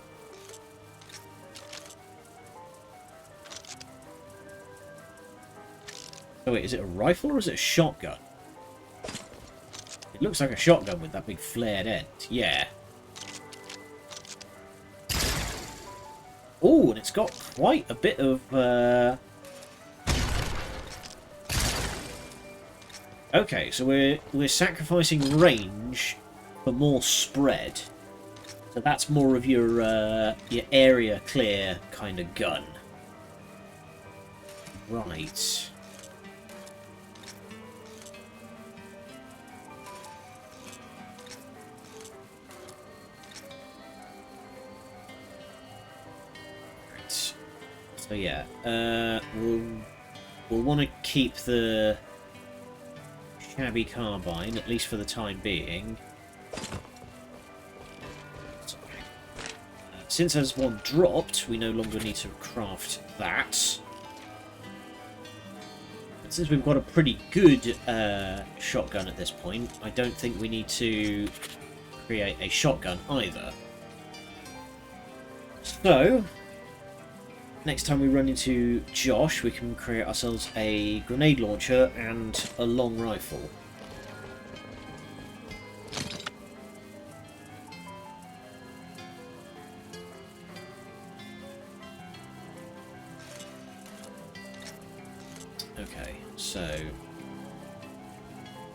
Speaker 1: Oh wait, is it a rifle or is it a shotgun? It looks like a shotgun with that big flared end. Yeah. Oh, and it's got quite a bit of... Okay, so we're sacrificing range for more spread. So that's more of your area clear kind of gun. Right. So yeah, we'll want to keep the shabby carbine, at least for the time being. Since there's one dropped, we no longer need to craft that. And since we've got a pretty good shotgun at this point, I don't think we need to create a shotgun either. So, next time we run into Josh, we can create ourselves a grenade launcher and a long rifle. Okay, so...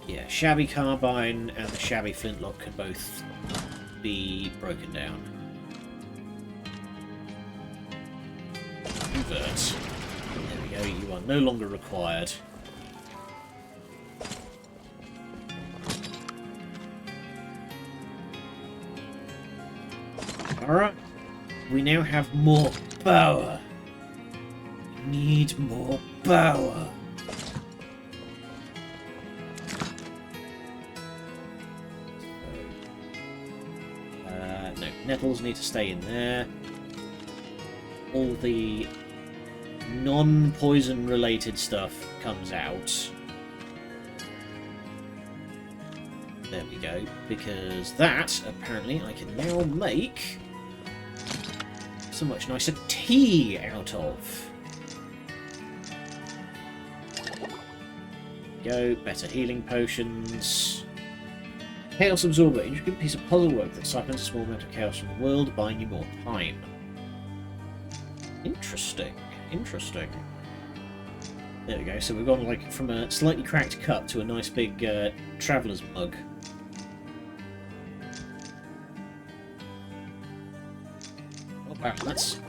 Speaker 1: yeah, shabby carbine and the shabby flintlock can both be broken down. Convert. There we go, you are no longer required. Alright, we now have more power. We need more power. No, nettles need to stay in there. All the non-poison related stuff comes out. There we go. Because that, apparently, I can now make so much nicer tea out of. Go. Better healing potions. Chaos Absorber. Intricate piece of puzzle work that siphons a small amount of chaos from the world, buying you more time. Interesting. Interesting. There we go. So we've gone like from a slightly cracked cup to a nice big traveller's mug. Oh wow, that's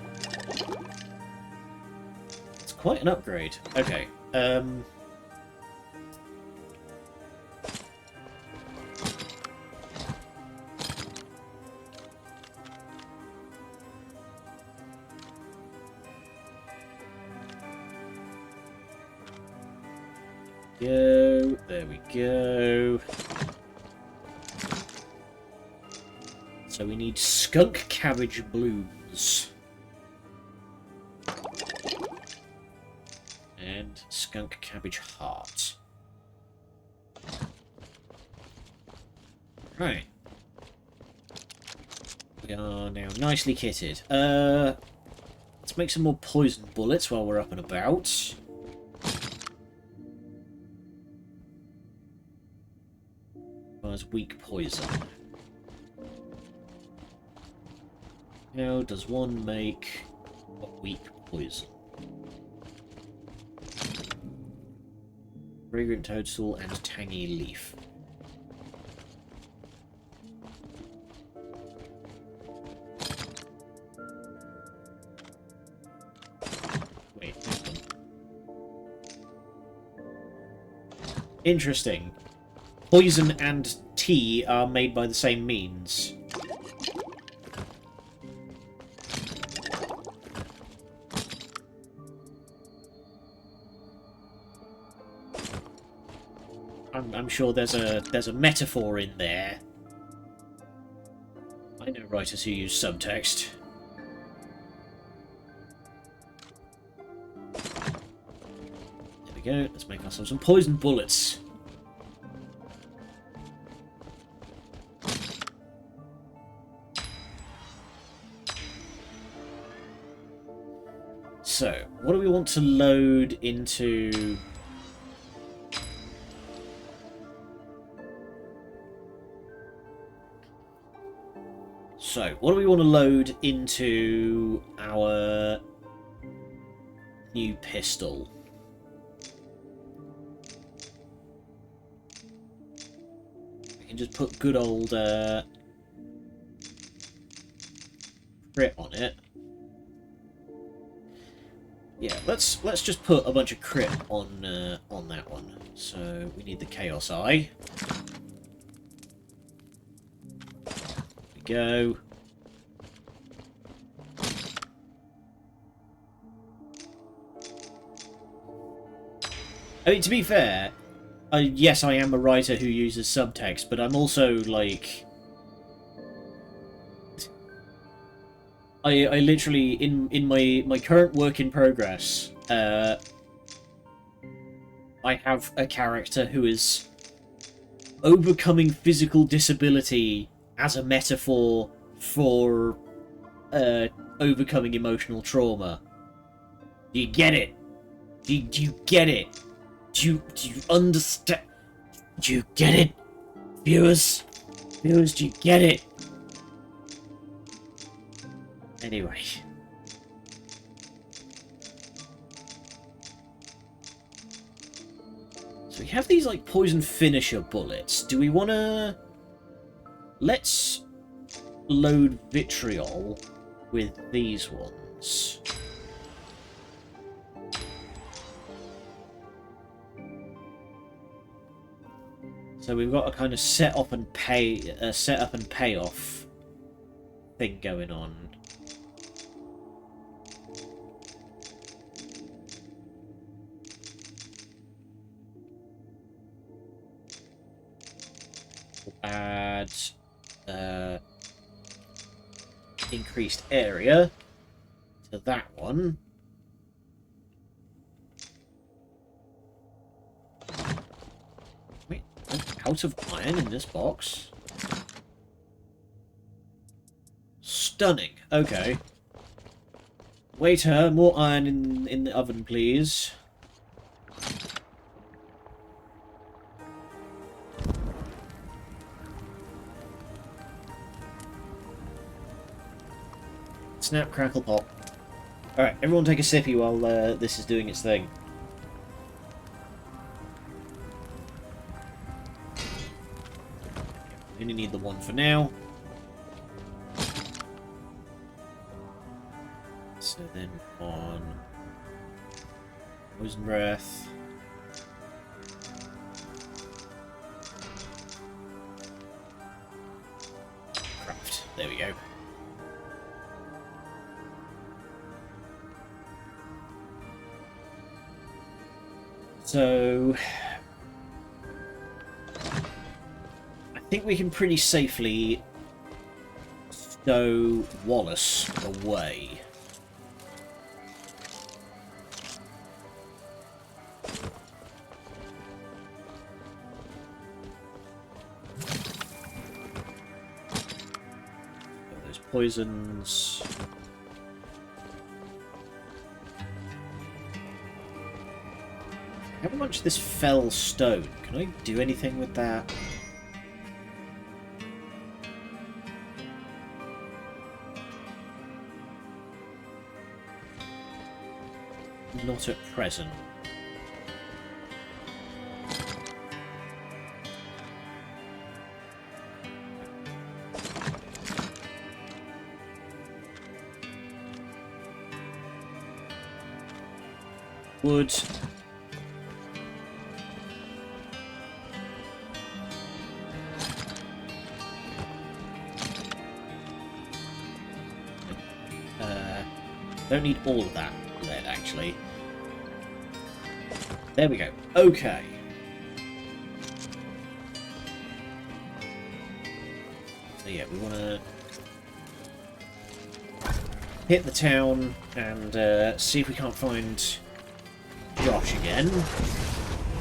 Speaker 1: quite an upgrade. Okay. Go. There we go. So we need skunk cabbage blooms. And skunk cabbage heart. Right. We are now nicely kitted. Let's make some more poison bullets while we're up and about. As weak poison. How does one make a weak poison? Fragrant toadstool and tangy leaf. Wait, hang on. Interesting. Poison and tea are made by the same means. I'm sure there's a metaphor in there. I know writers who use subtext. There we go. Let's make ourselves some poison bullets. So, what do we want to load into... So, what do we want to load into our new pistol? We can just put good old crit on it. Yeah, let's just put a bunch of crit on that one. So we need the Chaos Eye. There we go. I mean, to be fair, yes, I am a writer who uses subtext, but I'm also like, I literally in my current work in progress, I have a character who is overcoming physical disability as a metaphor for overcoming emotional trauma. Do you get it? Do you get it? Do you understand? Do you get it? Viewers? Viewers, do you get it? Anyway. So we have these, like, poison finisher bullets. Do we want to... Let's load vitriol with these ones. So we've got a kind of set up and payoff thing going on. We'll add increased area to that one. Wait, I'm out of iron in this box? Stunning. Okay. Waiter, more iron in the oven, please. Snap, crackle, pop. Alright, everyone take a sippy while this is doing its thing. We only need the one for now. So then on Poison Breath. Craft. There we go. So I think we can pretty safely stow Wallace away. Those poisons. How much this fell stone? Can I do anything with that? Not at present. Wood. Don't need all of that lead, actually. There we go. Okay. So yeah, we want to hit the town and see if we can't find Josh again.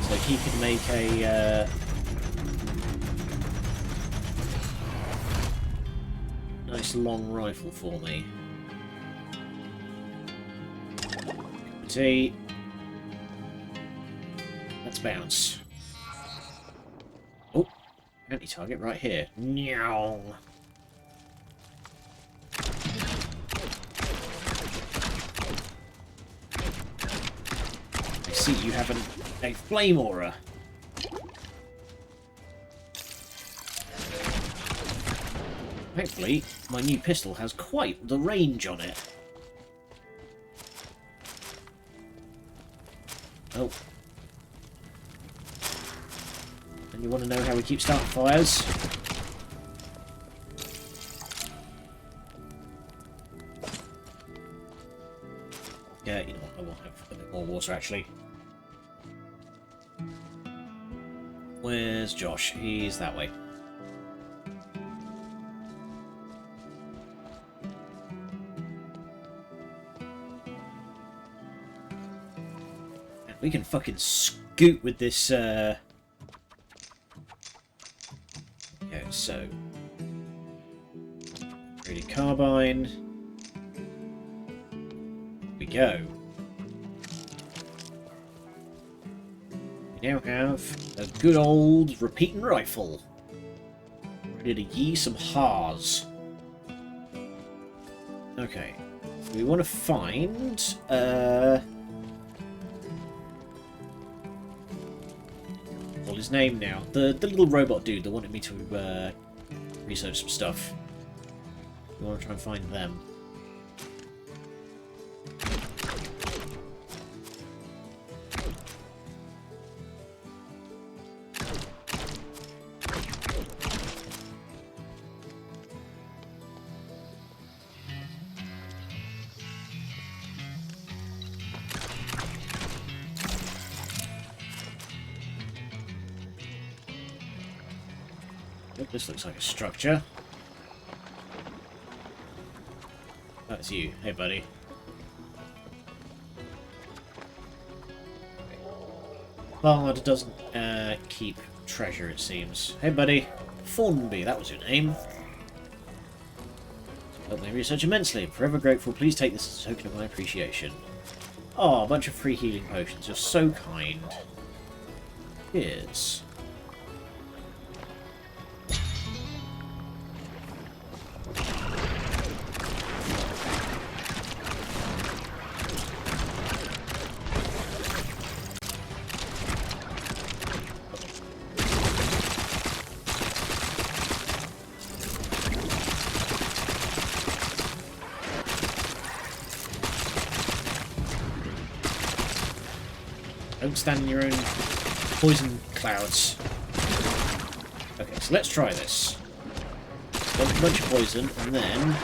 Speaker 1: So he can make a nice long rifle for me. See, let's bounce. Oh, anti-target right here. Meow. I see you have a flame aura. Thankfully, my new pistol has quite the range on it. Oh. And you want to know how we keep starting fires? Yeah, you know what, I will have a bit more water actually. Where's Josh? He's that way. We can fucking scoot with this, Yeah, so... Ready carbine. Here we go. We now have a good old repeating rifle. Ready to yee some haws. Okay. We want to find, his name now. The little robot dude that wanted me to research some stuff. We want to try and find them. This looks like a structure. That's you. Hey, buddy. Bard doesn't keep treasure, it seems. Hey, buddy. Thornby, that was your name. Helped me research immensely. I'm forever grateful. Please take this as a token of my appreciation. Oh, a bunch of free healing potions. You're so kind. Cheers. Don't stand in your own poison clouds. Okay, so let's try this. Dump a bunch of poison, and then...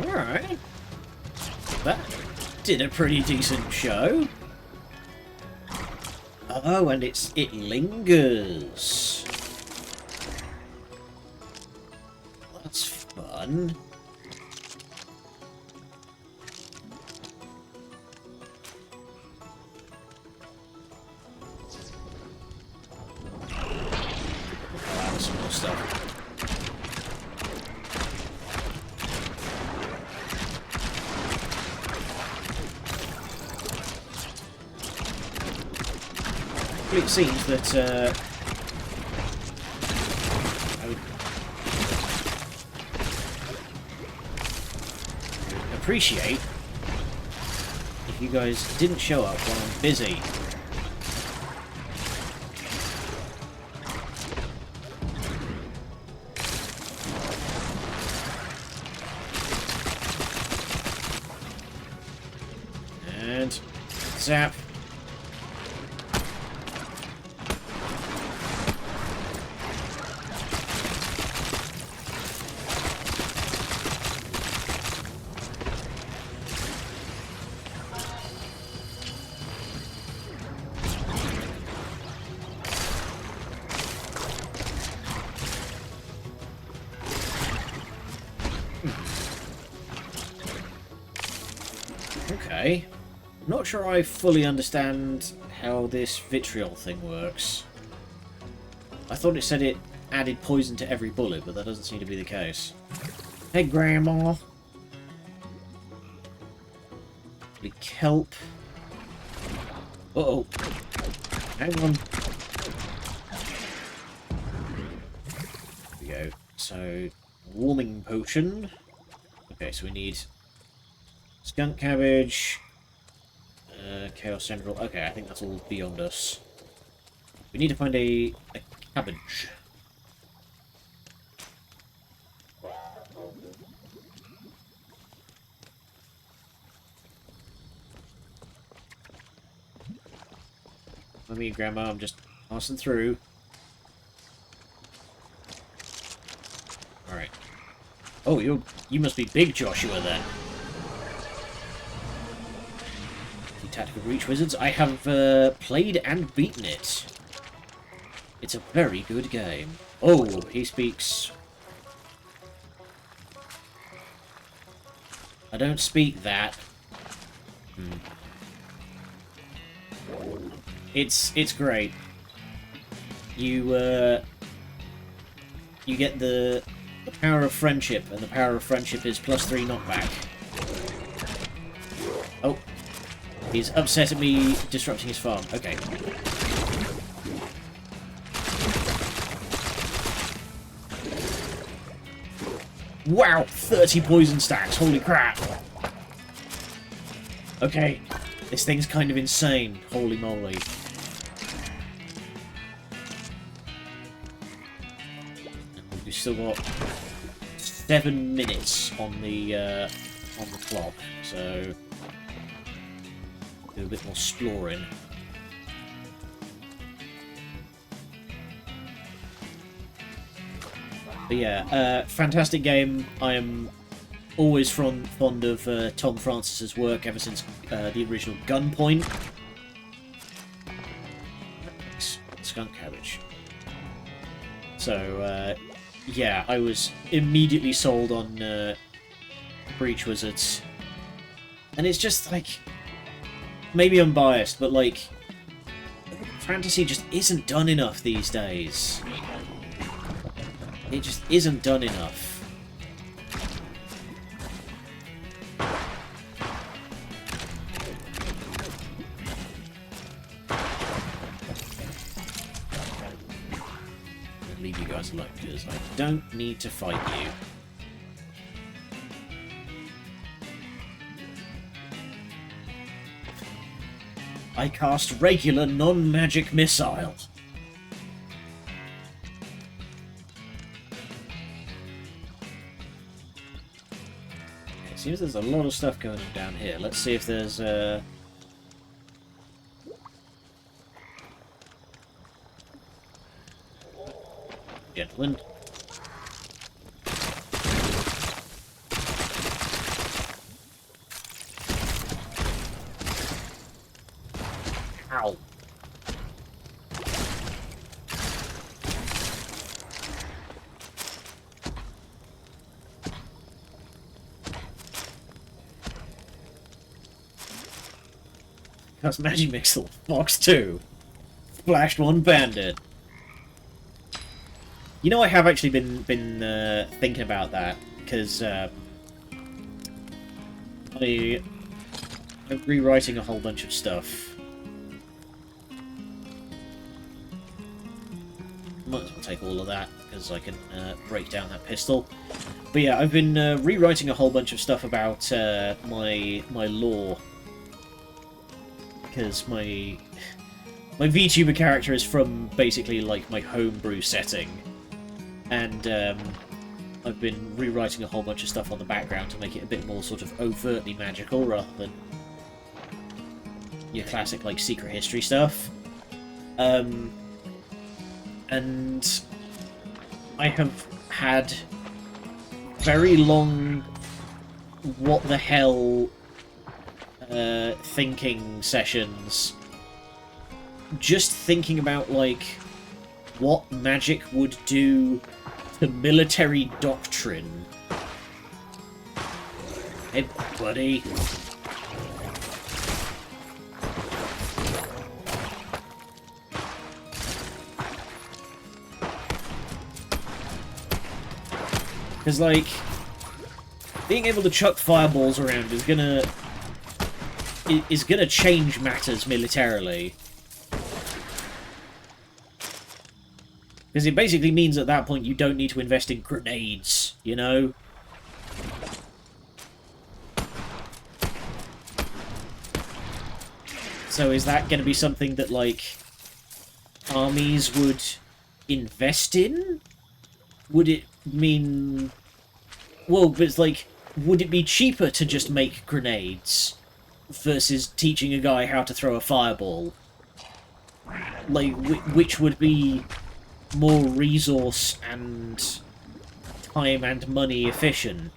Speaker 1: Alright. That did a pretty decent show. Oh, and it lingers. That's fun. Oh, some more stuff. It seems that I would appreciate if you guys didn't show up while I'm busy. And zap. Okay. Not sure I fully understand how this vitriol thing works. I thought it said it added poison to every bullet, but that doesn't seem to be the case. Hey, Grandma. The kelp. Uh-oh. Hang on. There we go. So, warming potion. Okay, so we need skunk cabbage, chaos central. Okay, I think that's all beyond us. We need to find a cabbage. Let me, Grandma, I'm just passing through. Alright. Oh, you must be big Joshua then. The Tactical Reach Wizards. I have played and beaten it. It's a very good game. Oh, he speaks... I don't speak that. It's great. You get the power of friendship, and the power of friendship is +3 knockback. Oh, he's upset at me disrupting his farm. Okay. Wow, 30 poison stacks. Holy crap. Okay, this thing's kind of insane. Holy moly. We've still got 7 minutes on the clock, so do a bit more exploring. But yeah, fantastic game. I am always fond of Tom Francis's work ever since the original Gunpoint. skunk cabbage. So, yeah, I was immediately sold on Breach Wizards. And it's just, like... Maybe I'm biased, but, like... fantasy just isn't done enough these days. It just isn't done enough. I'll leave you guys alone, because I don't need to fight you. I cast regular non-magic missile. It seems there's a lot of stuff going on down here. Let's see if there's gentlemen. Ow. That's Magic Mixel. Box 2. Splashed 1 bandit. You know, I have actually been thinking about that, because I'm rewriting a whole bunch of stuff. Might as well take all of that, because I can break down that pistol. But yeah, I've been rewriting a whole bunch of stuff about my lore. Because my VTuber character is from basically like my homebrew setting, and I've been rewriting a whole bunch of stuff on the background to make it a bit more sort of overtly magical rather than your classic like secret history stuff. And I have had very long what the hell thinking sessions, just thinking about like what magic would do to military doctrine. Hey buddy. Because like being able to chuck fireballs around is gonna change matters militarily. Because it basically means at that point you don't need to invest in grenades, you know? So is that going to be something that, like, armies would invest in? Would it mean... Well, but it's like, would it be cheaper to just make grenades versus teaching a guy how to throw a fireball? Like, which would be more resource and time and money efficient?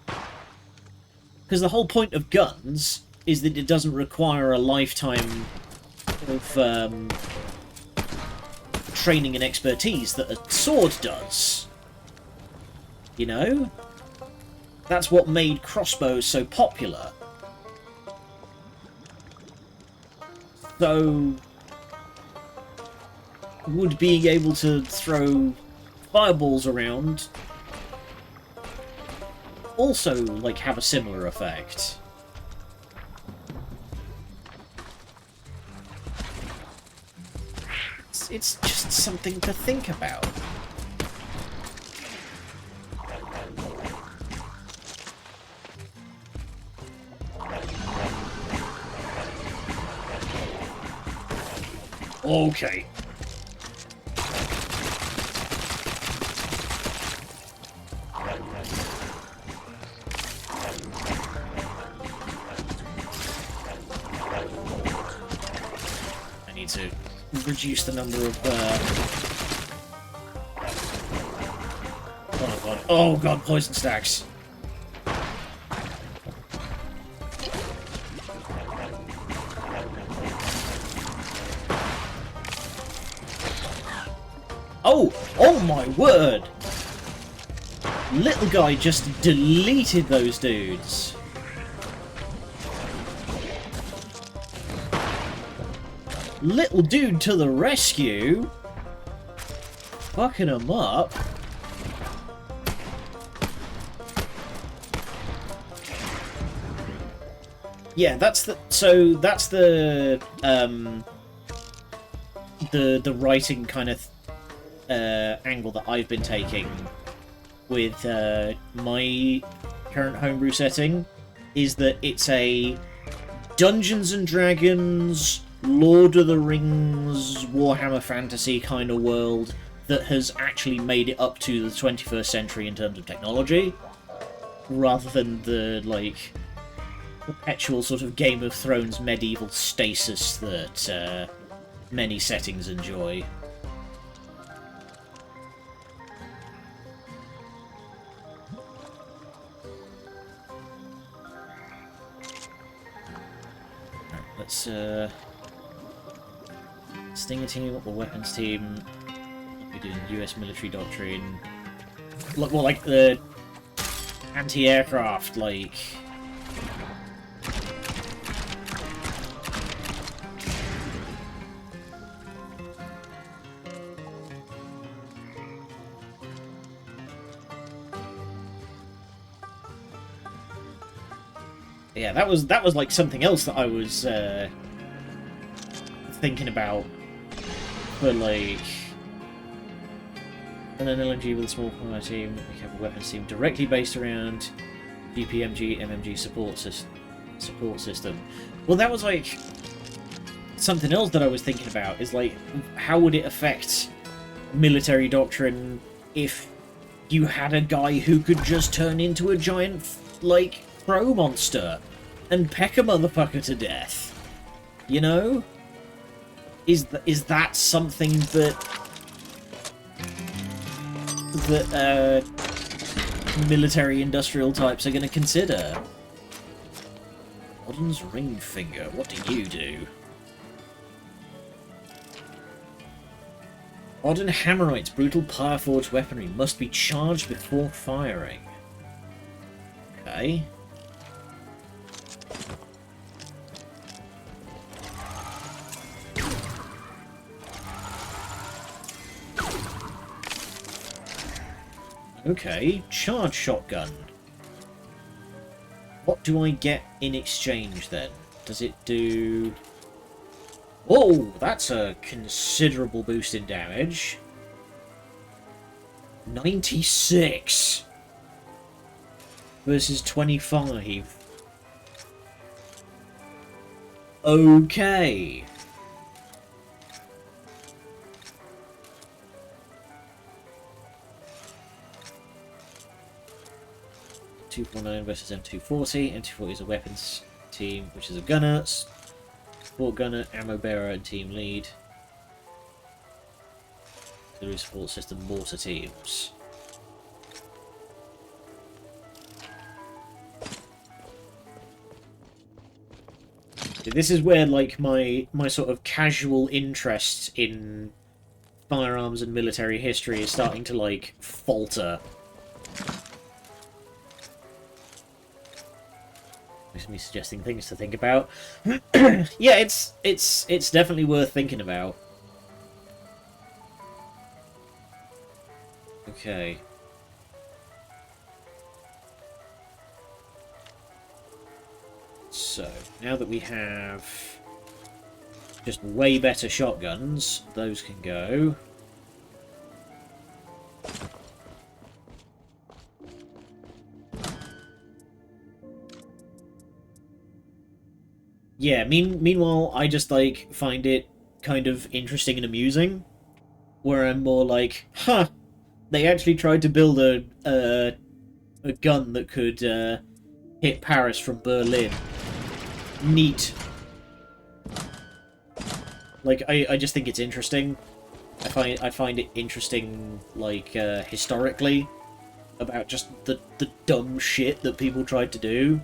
Speaker 1: Because the whole point of guns is that it doesn't require a lifetime of training and expertise that a sword does. You know? That's what made crossbows so popular. So, would being able to throw fireballs around also, like, have a similar effect? It's just something to think about. Okay. I need to reduce the number of oh god, poison stacks. Oh my word! Little guy just deleted those dudes. Little dude to the rescue. Fucking him up. Yeah, that's the the writing kind of angle that I've been taking with my current homebrew setting, is that it's a Dungeons and Dragons, Lord of the Rings, Warhammer Fantasy kind of world that has actually made it up to the 21st century in terms of technology, rather than the, like, perpetual sort of Game of Thrones medieval stasis that many settings enjoy. Let's Stinger team, or weapons team. We're doing US military doctrine. Look more like the anti-aircraft, like. Yeah, that was like something else that I was thinking about for like an LMG with a small fire team. We have a weapons team directly based around GPMG MMG support system. Well, that was like something else that I was thinking about. Is like, how would it affect military doctrine if you had a guy who could just turn into a giant like crow monster and peck a motherfucker to death? You know? Is that something that military industrial types are going to consider? Odin's ring finger. What do you do? Odin Hammerite's brutal Pyreforged weaponry must be charged before firing. Okay. Okay, charge shotgun. What do I get in exchange then? Does it do... Oh, that's a considerable boost in damage. 96 versus 25. Okay. M249 versus M240. M240 is a weapons team, which is a gunner, support gunner, ammo bearer, and team lead. Artillery support system, mortar teams. This is where, like, my sort of casual interest in firearms and military history is starting to, like, falter. Me suggesting things to think about. Yeah, it's definitely worth thinking about. Okay. So, now that we have just way better shotguns, those can go. Yeah, meanwhile, I just, like, find it kind of interesting and amusing, where I'm more like, huh, they actually tried to build a gun that could hit Paris from Berlin. Neat. Like, I just think it's interesting. I find it interesting, like, historically, about just the dumb shit that people tried to do.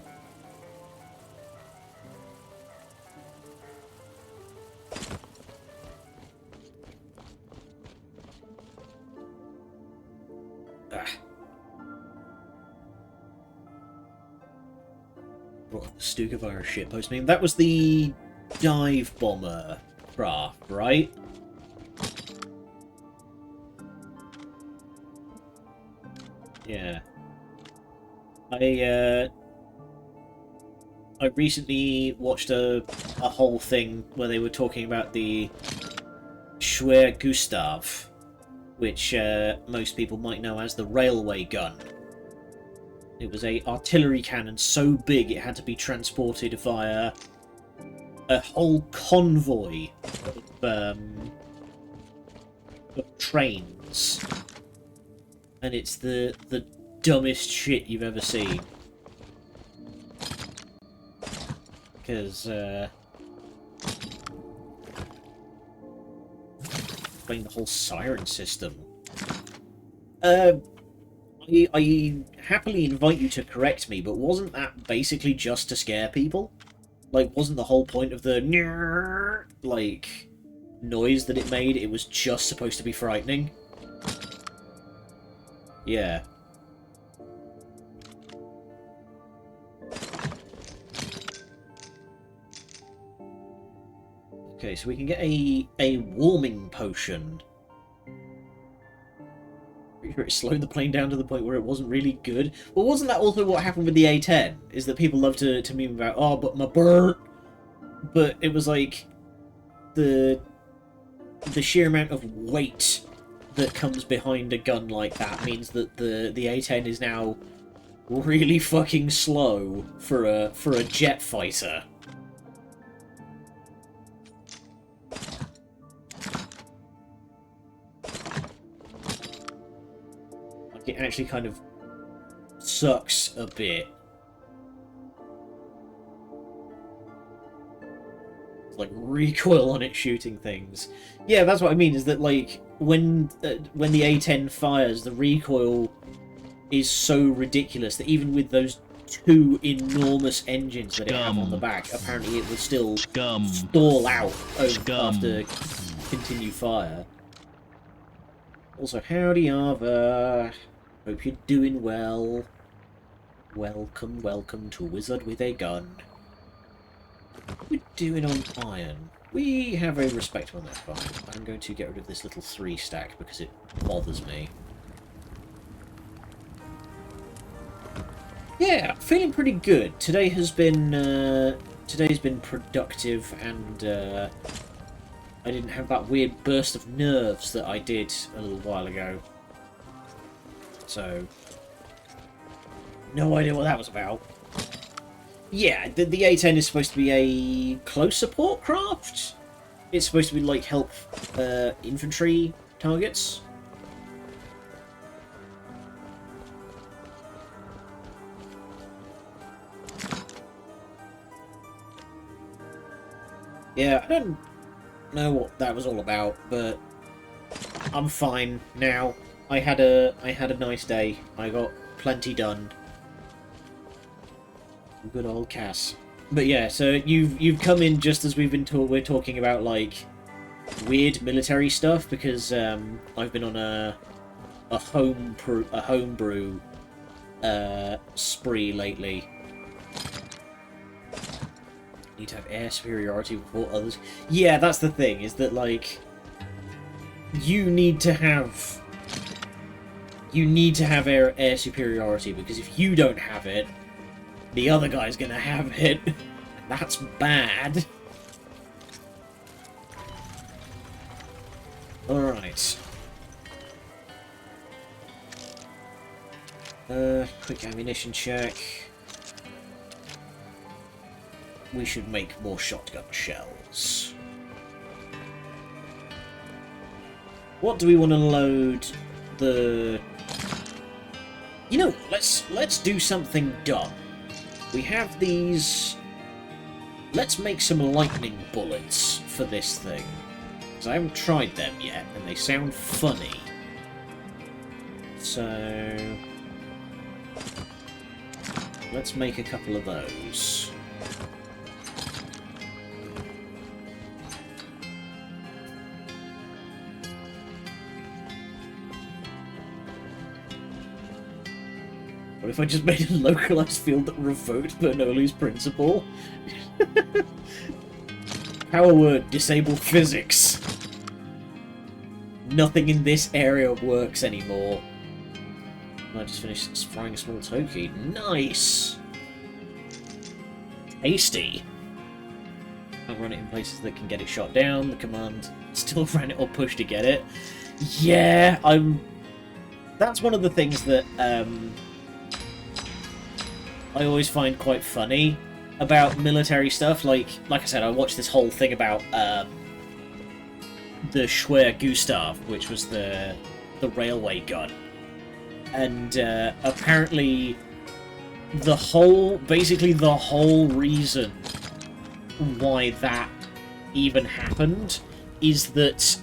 Speaker 1: Oh, the Stuka virus shitpost meme. That was the dive bomber craft, right? Yeah. I recently watched a whole thing where they were talking about the Schwer Gustav, which most people might know as the railway gun. It was a artillery cannon so big it had to be transported via a whole convoy of trains, and it's the dumbest shit you've ever seen. Because explain the whole siren system. I happily invite you to correct me, but wasn't that basically just to scare people? Like, wasn't the whole point of the like noise that it made? It was just supposed to be frightening. Yeah. Okay, so we can get a warming potion. Pretty sure it slowed the plane down to the point where it wasn't really good. Well, wasn't that also what happened with the A10? Is that people love to meme about, oh, but my burnt. But it was like the sheer amount of weight that comes behind a gun like that means that the A10 is now really fucking slow for a jet fighter. Like, it actually kind of sucks a bit. It's like recoil on it shooting things. Yeah, that's what I mean, is that like when the A10 fires, the recoil is so ridiculous that even with those two enormous engines that it have on the back, apparently it will still stall out after continued fire. Also, howdy, Arva. Hope you're doing well. Welcome, welcome to Wizard with a Gun. What are we doing on iron? We have a respectable net fine. I'm going to get rid of this little 3 stack because it bothers me. Yeah, feeling pretty good. Today has been today's been productive, and I didn't have that weird burst of nerves that I did a little while ago. So, no idea what that was about. Yeah, the A10 is supposed to be a close support craft. It's supposed to be like help infantry targets. Yeah, I don't know what that was all about, but I'm fine now. I had a nice day. I got plenty done. Good old Cass. But yeah, so you've come in just as we're talking about like weird military stuff, because I've been on a homebrew spree lately. Need to have air superiority before others. Yeah, that's the thing, is that like you need to have air superiority, because if you don't have it, the other guy's gonna have it. That's bad. Alright. Quick ammunition check. We should make more shotgun shells. What do we want to load the... You know, let's do something dumb. We have these... Let's make some lightning bullets for this thing. Because I haven't tried them yet, and they sound funny. So... let's make a couple of those. What if I just made a localized field that revoked Bernoulli's principle? Power word, disable physics. Nothing in this area works anymore. I just finished frying a small toki. Nice! Tasty. I'll run it in places that can get it shot down. The command still ran it or push to get it. Yeah, that's one of the things that I always find quite funny about military stuff. Like I said, I watched this whole thing about the Schwer Gustav, which was the railway gun, and apparently basically the whole reason why that even happened is that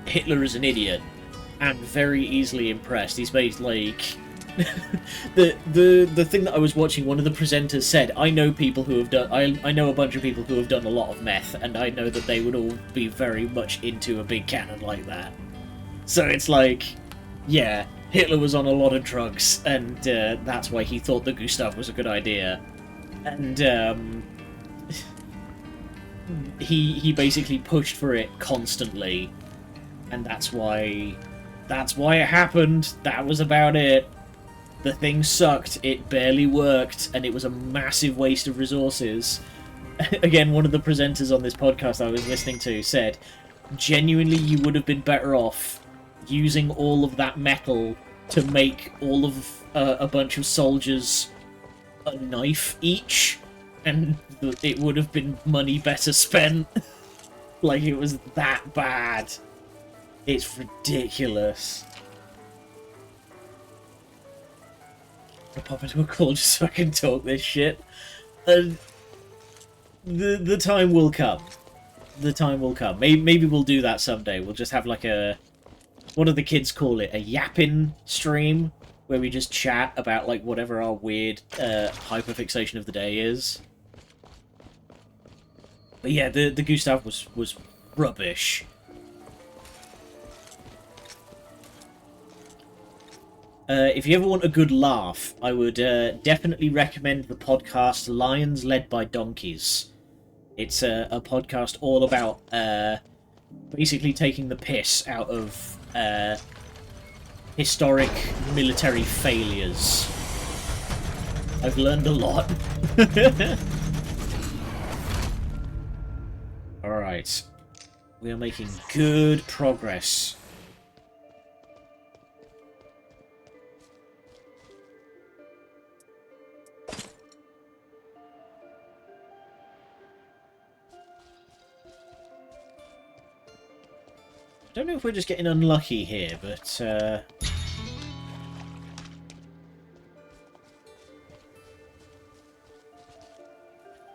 Speaker 1: Hitler is an idiot and very easily impressed. He's basically like the thing that I was watching, one of the presenters said, I know people who have done I know a bunch of people who have done a lot of meth, and I know that they would all be very much into a big cannon like that. So it's like, yeah, Hitler was on a lot of drugs, and that's why he thought the Gustav was a good idea. And he basically pushed for it constantly, and that's why it happened. That was about it. The thing sucked, it barely worked, and it was a massive waste of resources. Again, one of the presenters on this podcast I was listening to said, genuinely, you would have been better off using all of that metal to make all of a bunch of soldiers a knife each, and it would have been money better spent. Like, it was that bad. It's ridiculous. I'll pop into a call just so I can talk this shit. And the time will come. The time will come. Maybe we'll do that someday. We'll just have like what do the kids call it? A yapping stream, where we just chat about like whatever our weird hyperfixation of the day is. But yeah, the Gustav was rubbish. If you ever want a good laugh, I would definitely recommend the podcast Lions Led by Donkeys. It's a podcast all about basically taking the piss out of historic military failures. I've learned a lot. Alright. We are making good progress. I don't know if we're just getting unlucky here, but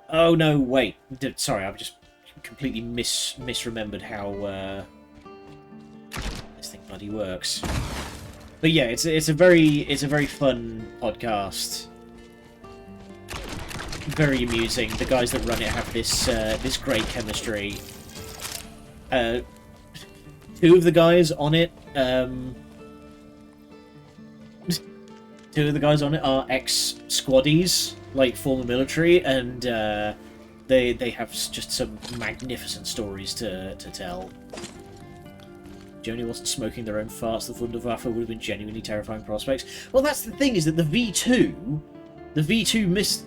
Speaker 1: oh no, wait. Sorry, I've just completely misremembered how this thing bloody works. But yeah, it's a very fun podcast. Very amusing. The guys that run it have this great chemistry. Two of the guys on it, are ex-squaddies, like former military, and they have just some magnificent stories to tell. Germany wasn't smoking their own farts. The Wunderwaffe would have been genuinely terrifying prospects. Well, that's the thing, is that the V2 missed.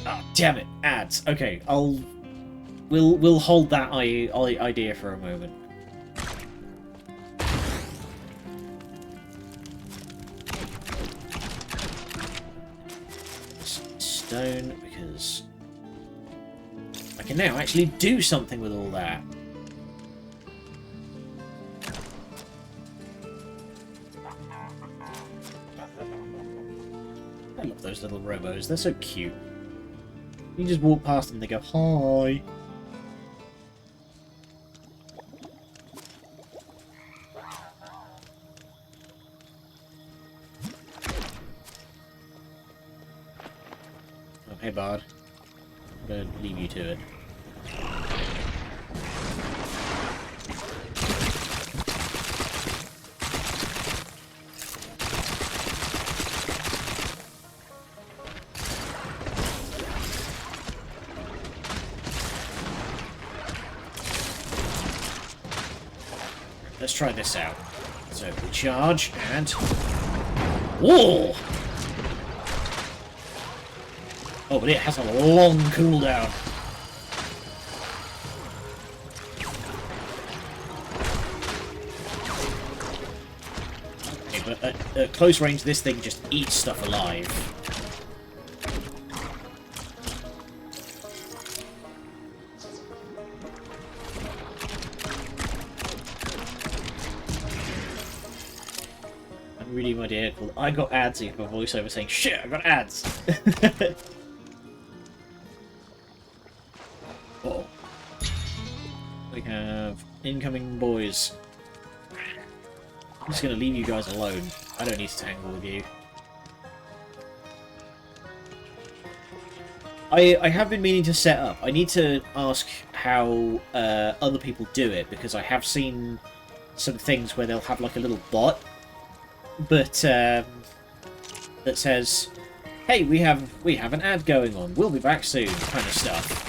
Speaker 1: Ah, oh, damn it, ads. Okay, we'll hold that idea for a moment. Stone, because I can now actually do something with all that. I love those little robos, they're so cute. You just walk past them and they go, hi. Hey, Bard. I'm going to leave you to it. let's try this out. So, charge, and... Whoa! Oh, but it has a long cooldown. Okay, but at close range, this thing just eats stuff alive. I'm reading my dear called I Got Ads, you have a voiceover saying, shit, I got ads! Uh-oh. We have incoming boys. I'm just going to leave you guys alone. I don't need to tangle with you. I have been meaning to set up. I need to ask how other people do it, because I have seen some things where they'll have like a little bot, but that says, "Hey, we have an ad going on. We'll be back soon," kind of stuff.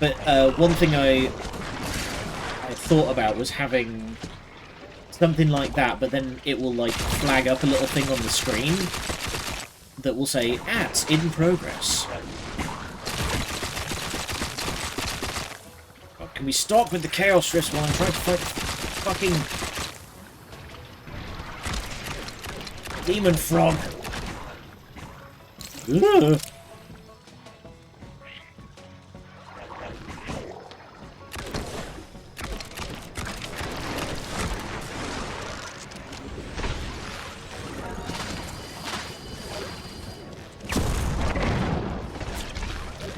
Speaker 1: But one thing I thought about was having something like that, but then it will like flag up a little thing on the screen that will say ads in progress. God, can we stop with the chaos drifts while I'm trying to fight fucking demon frog? Ugh.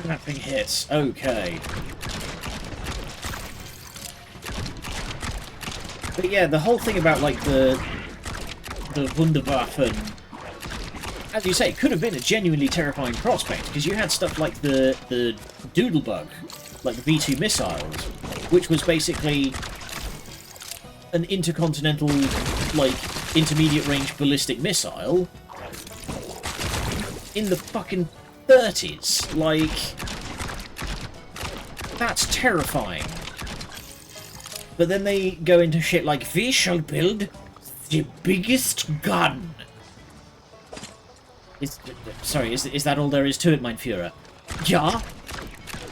Speaker 1: That thing hits. Okay. But yeah, the whole thing about like the Wunderwaffen, as you say, it could have been a genuinely terrifying prospect, because you had stuff like the Doodlebug, like the V2 missiles, which was basically an intercontinental, like, intermediate range ballistic missile in the fucking 30s. Like, that's terrifying. But then they go into shit like, we shall build the biggest gun. Sorry, is that all there is to it, mein Führer? Ja,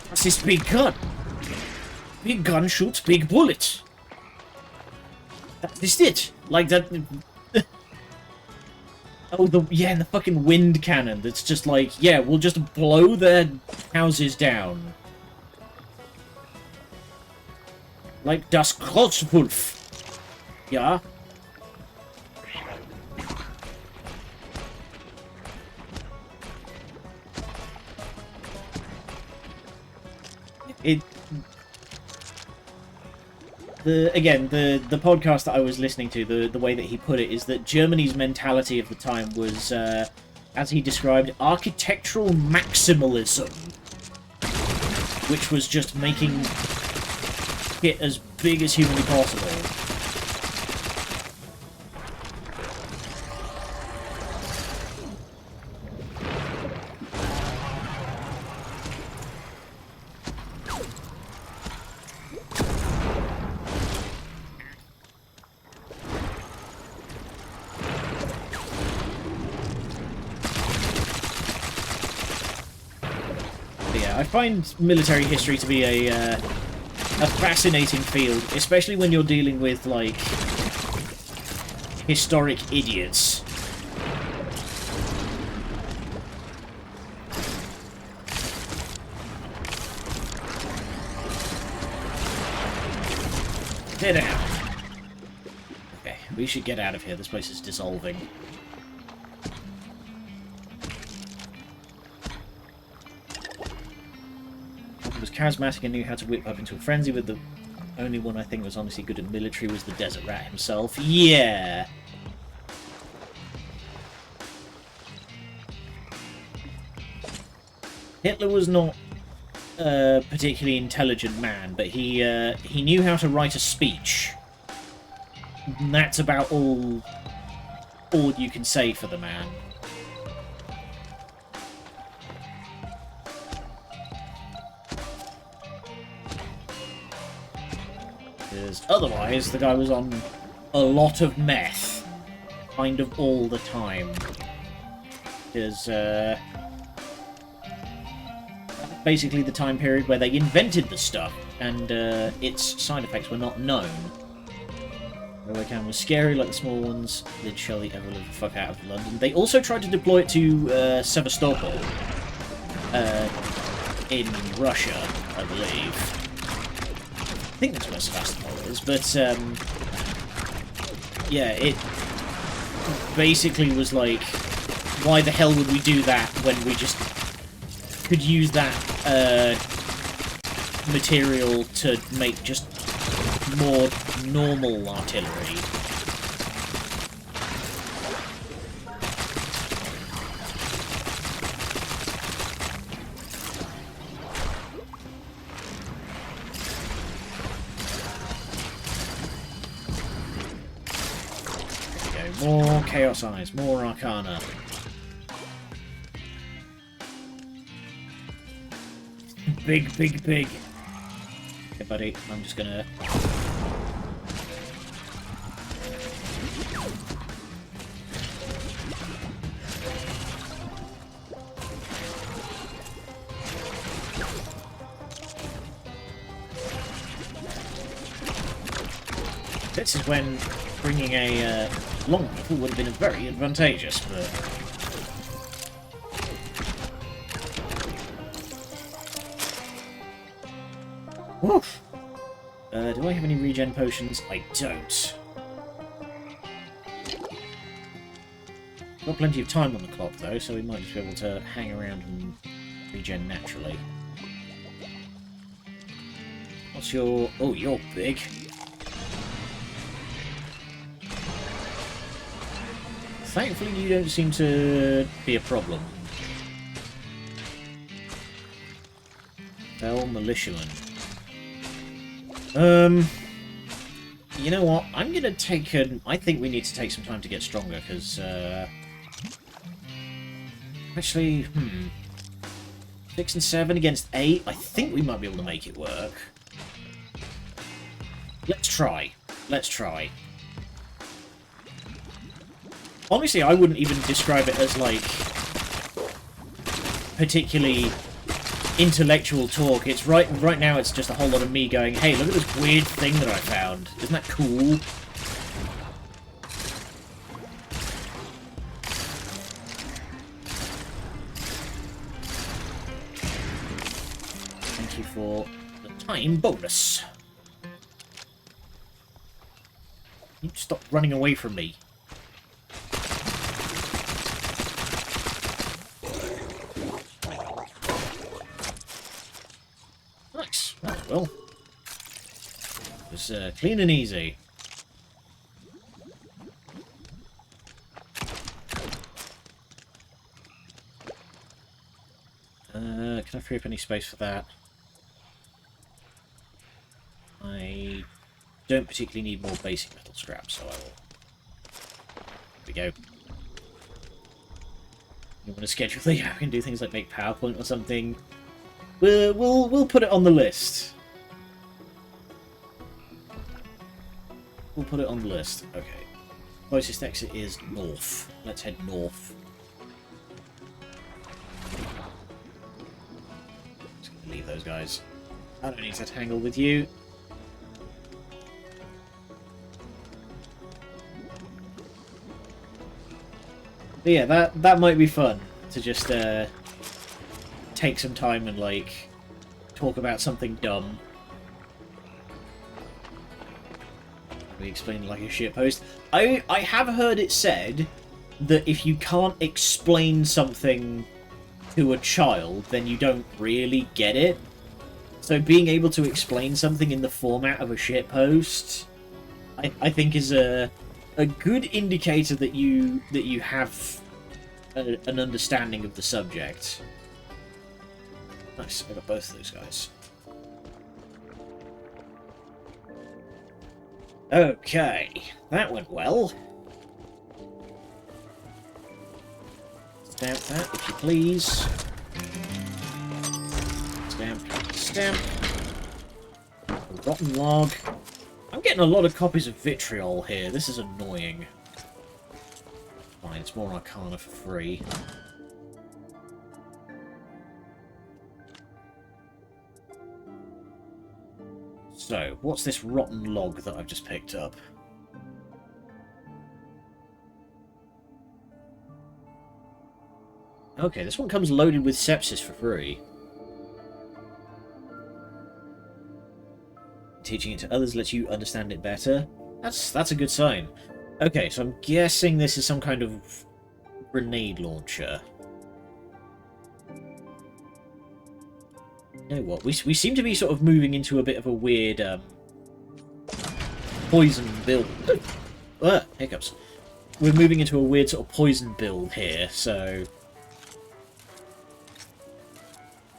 Speaker 1: das ist big gun. Big gun shoots big bullets. That is it. Like that. Oh, and the fucking wind cannon. That's just like, yeah, we'll just blow their houses down. Like das Großwolf. Ja. The podcast that I was listening to, the way that he put it is that Germany's mentality of the time was, as he described, architectural maximalism, which was just making it as big as humanly possible. I find military history to be a fascinating field, especially when you're dealing with, like, historic idiots. Get out. Okay, we should get out of here. This place is dissolving. Was charismatic and knew how to whip up into a frenzy, with the only one I think was honestly good at military was the Desert Rat himself. Yeah! Hitler was not a particularly intelligent man, but he knew how to write a speech. And that's about all you can say for the man. Because otherwise, the guy was on a lot of meth, kind of all the time. Because basically the time period where they invented the stuff, and its side effects were not known. The webcam was scary like the small ones. Did surely ever live the fuck out of London. They also tried to deploy it to Sevastopol in Russia, I believe. I think that's where Sevastopol is, but yeah, it basically was like, why the hell would we do that when we just could use that material to make just more normal artillery? More Chaos Eyes, more Arcana. Big, big, big. Okay, buddy, I'm just gonna... This is when bringing a long rifle would have been very advantageous, but... Woof! Do I have any regen potions? I don't. Got plenty of time on the clock, though, so we might just be able to hang around and regen naturally. What's your... Oh, you're big. Thankfully, you don't seem to be a problem. Fell Militiaman. You know what? I'm gonna take an... I think we need to take some time to get stronger, because, actually, 6 and 7 against 8? I think we might be able to make it work. Let's try. Let's try. Honestly, I wouldn't even describe it as, like, particularly intellectual talk. It's right now it's just a whole lot of me going, hey, look at this weird thing that I found. Isn't that cool? Thank you for the time bonus. You stop running away from me. Nice. Well, it was clean and easy. Can I free up any space for that? I don't particularly need more basic metal scrap, so I will. There we go. You want to schedule the... Yeah, we can do things like make PowerPoint or something. We'll put it on the list. We'll put it on the list. Okay. Closest exit is north. Let's head north. Just gonna leave those guys. I don't need to tangle with you. But yeah, that might be fun to just take some time and like talk about something dumb. We explain like a shitpost. I have heard it said that if you can't explain something to a child, then you don't really get it. So being able to explain something in the format of a shitpost, I think is a good indicator that you have an understanding of the subject. Nice, I got both of those guys. Okay, that went well. Stamp that, if you please. Stamp, stamp. A rotten log. I'm getting a lot of copies of vitriol here. This is annoying. Fine, it's more Arcana for free. So, what's this rotten log that I've just picked up? Okay, this one comes loaded with sepsis for free. Teaching it to others lets you understand it better. That's a good sign. Okay, so I'm guessing this is some kind of grenade launcher. You know what? We seem to be sort of moving into a bit of a weird poison build. Hiccups. We're moving into a weird sort of poison build here, so...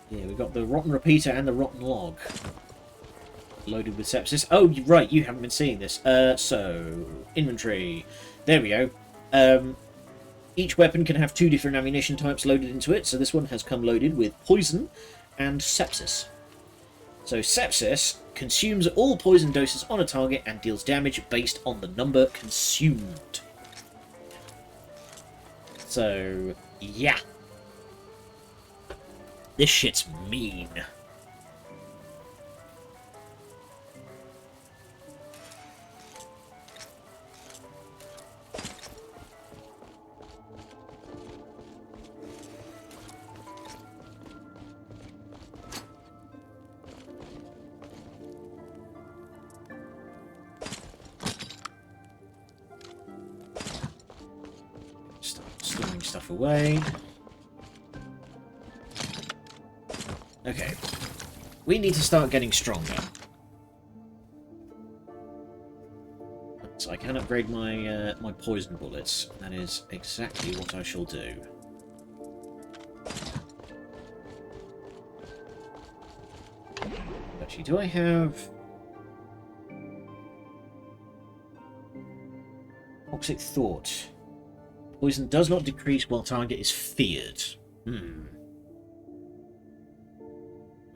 Speaker 1: Yeah, we've got the rotten repeater and the rotten log. Loaded with sepsis. Oh, right, you haven't been seeing this. So, inventory. There we go. Each weapon can have 2 different ammunition types loaded into it, so this one has come loaded with poison and sepsis. So, sepsis consumes all poison doses on a target and deals damage based on the number consumed. So, yeah. This shit's mean. Storing stuff away. Okay. We need to start getting stronger. So I can upgrade my my poison bullets. That is exactly what I shall do. Actually, do I have... Toxic Thought. Poison does not decrease while target is feared.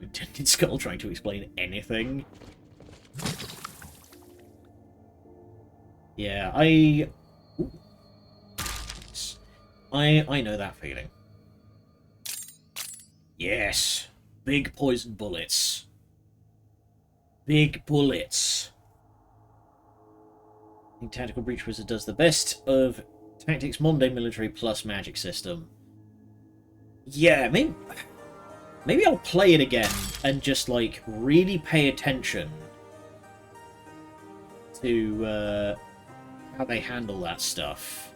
Speaker 1: Intended Skull trying to explain anything. Yeah, I know that feeling. Yes, big poison bullets. Big bullets. I think Tactical Breach Wizard does the best of Tactics Monday Military plus Magic System. Yeah, maybe I'll play it again and just, like, really pay attention to how they handle that stuff.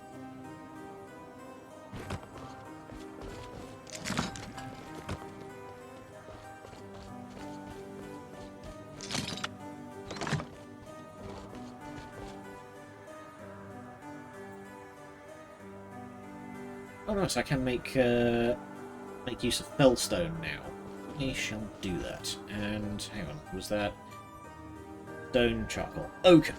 Speaker 1: Oh, nice, I can make use of Fellstone now. I shall do that. And, hang on, was that... Stone charcoal. Okay.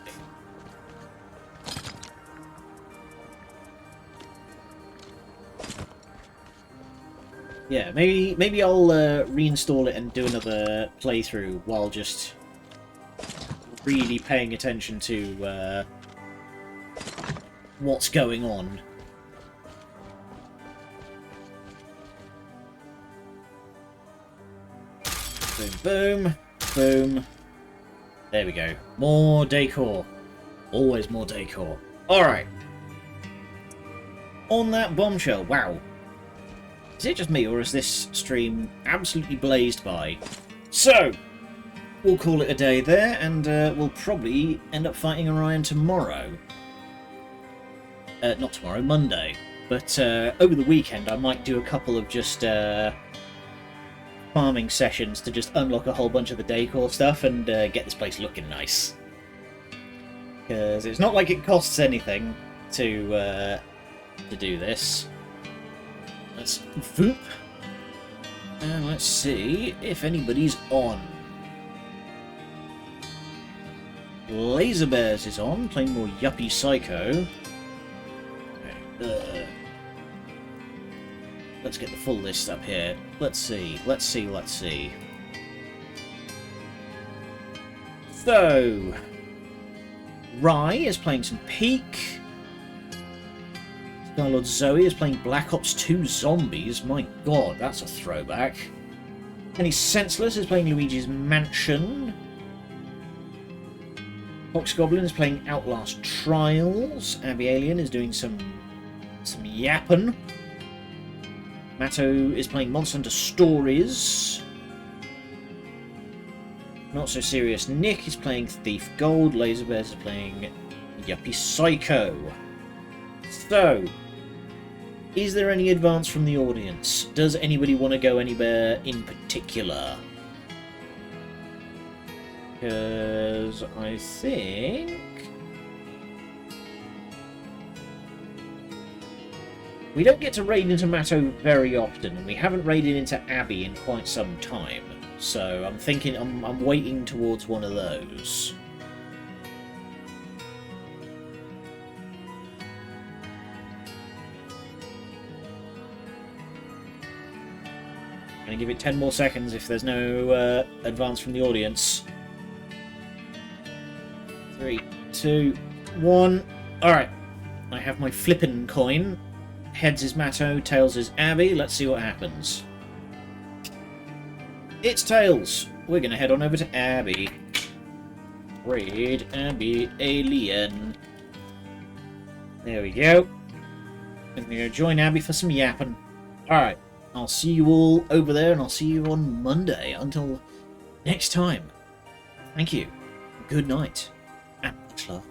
Speaker 1: Yeah, maybe I'll reinstall it and do another playthrough while just really paying attention to what's going on. Boom, boom, boom. There we go. More decor. Always more decor. Alright. On that bombshell. Wow. Is it just me, or is this stream absolutely blazed by? So, we'll call it a day there, and we'll probably end up fighting Orion tomorrow. Not tomorrow, Monday. But over the weekend I might do a couple of just... farming sessions to just unlock a whole bunch of the decor stuff and get this place looking nice. Because it's not like it costs anything to do this. Let's voop. And let's see if anybody's on. Laser Bears is on, playing more Yuppie Psycho. Okay, let's get the full list up here. Let's see. So, Rye is playing some Peak. Starlord Zoe is playing Black Ops 2 Zombies. My god, that's a throwback. Penny Senseless is playing Luigi's Mansion. Fox Goblin is playing Outlast Trials. Abby Alien is doing some yapping. Matto is playing Monster Hunter Stories. Not So Serious Nick is playing Thief Gold. Laserbears is playing Yuppie Psycho. So, is there any advance from the audience? Does anybody want to go anywhere in particular? Because I think we don't get to raid into Matto very often, and we haven't raided into Abby in quite some time. So I'm thinking I'm waiting towards one of those. Gonna give it 10 more seconds if there's no advance from the audience. 3, 2, 1. Alright. I have my flippin' coin. Heads is Matto, tails is Abby. Let's see what happens. It's tails. We're going to head on over to Abby. Raid Abby Alien. There we go. I'm going to join Abby for some yapping. Alright. I'll see you all over there, and I'll see you on Monday. Until next time. Thank you. Good night. And much love.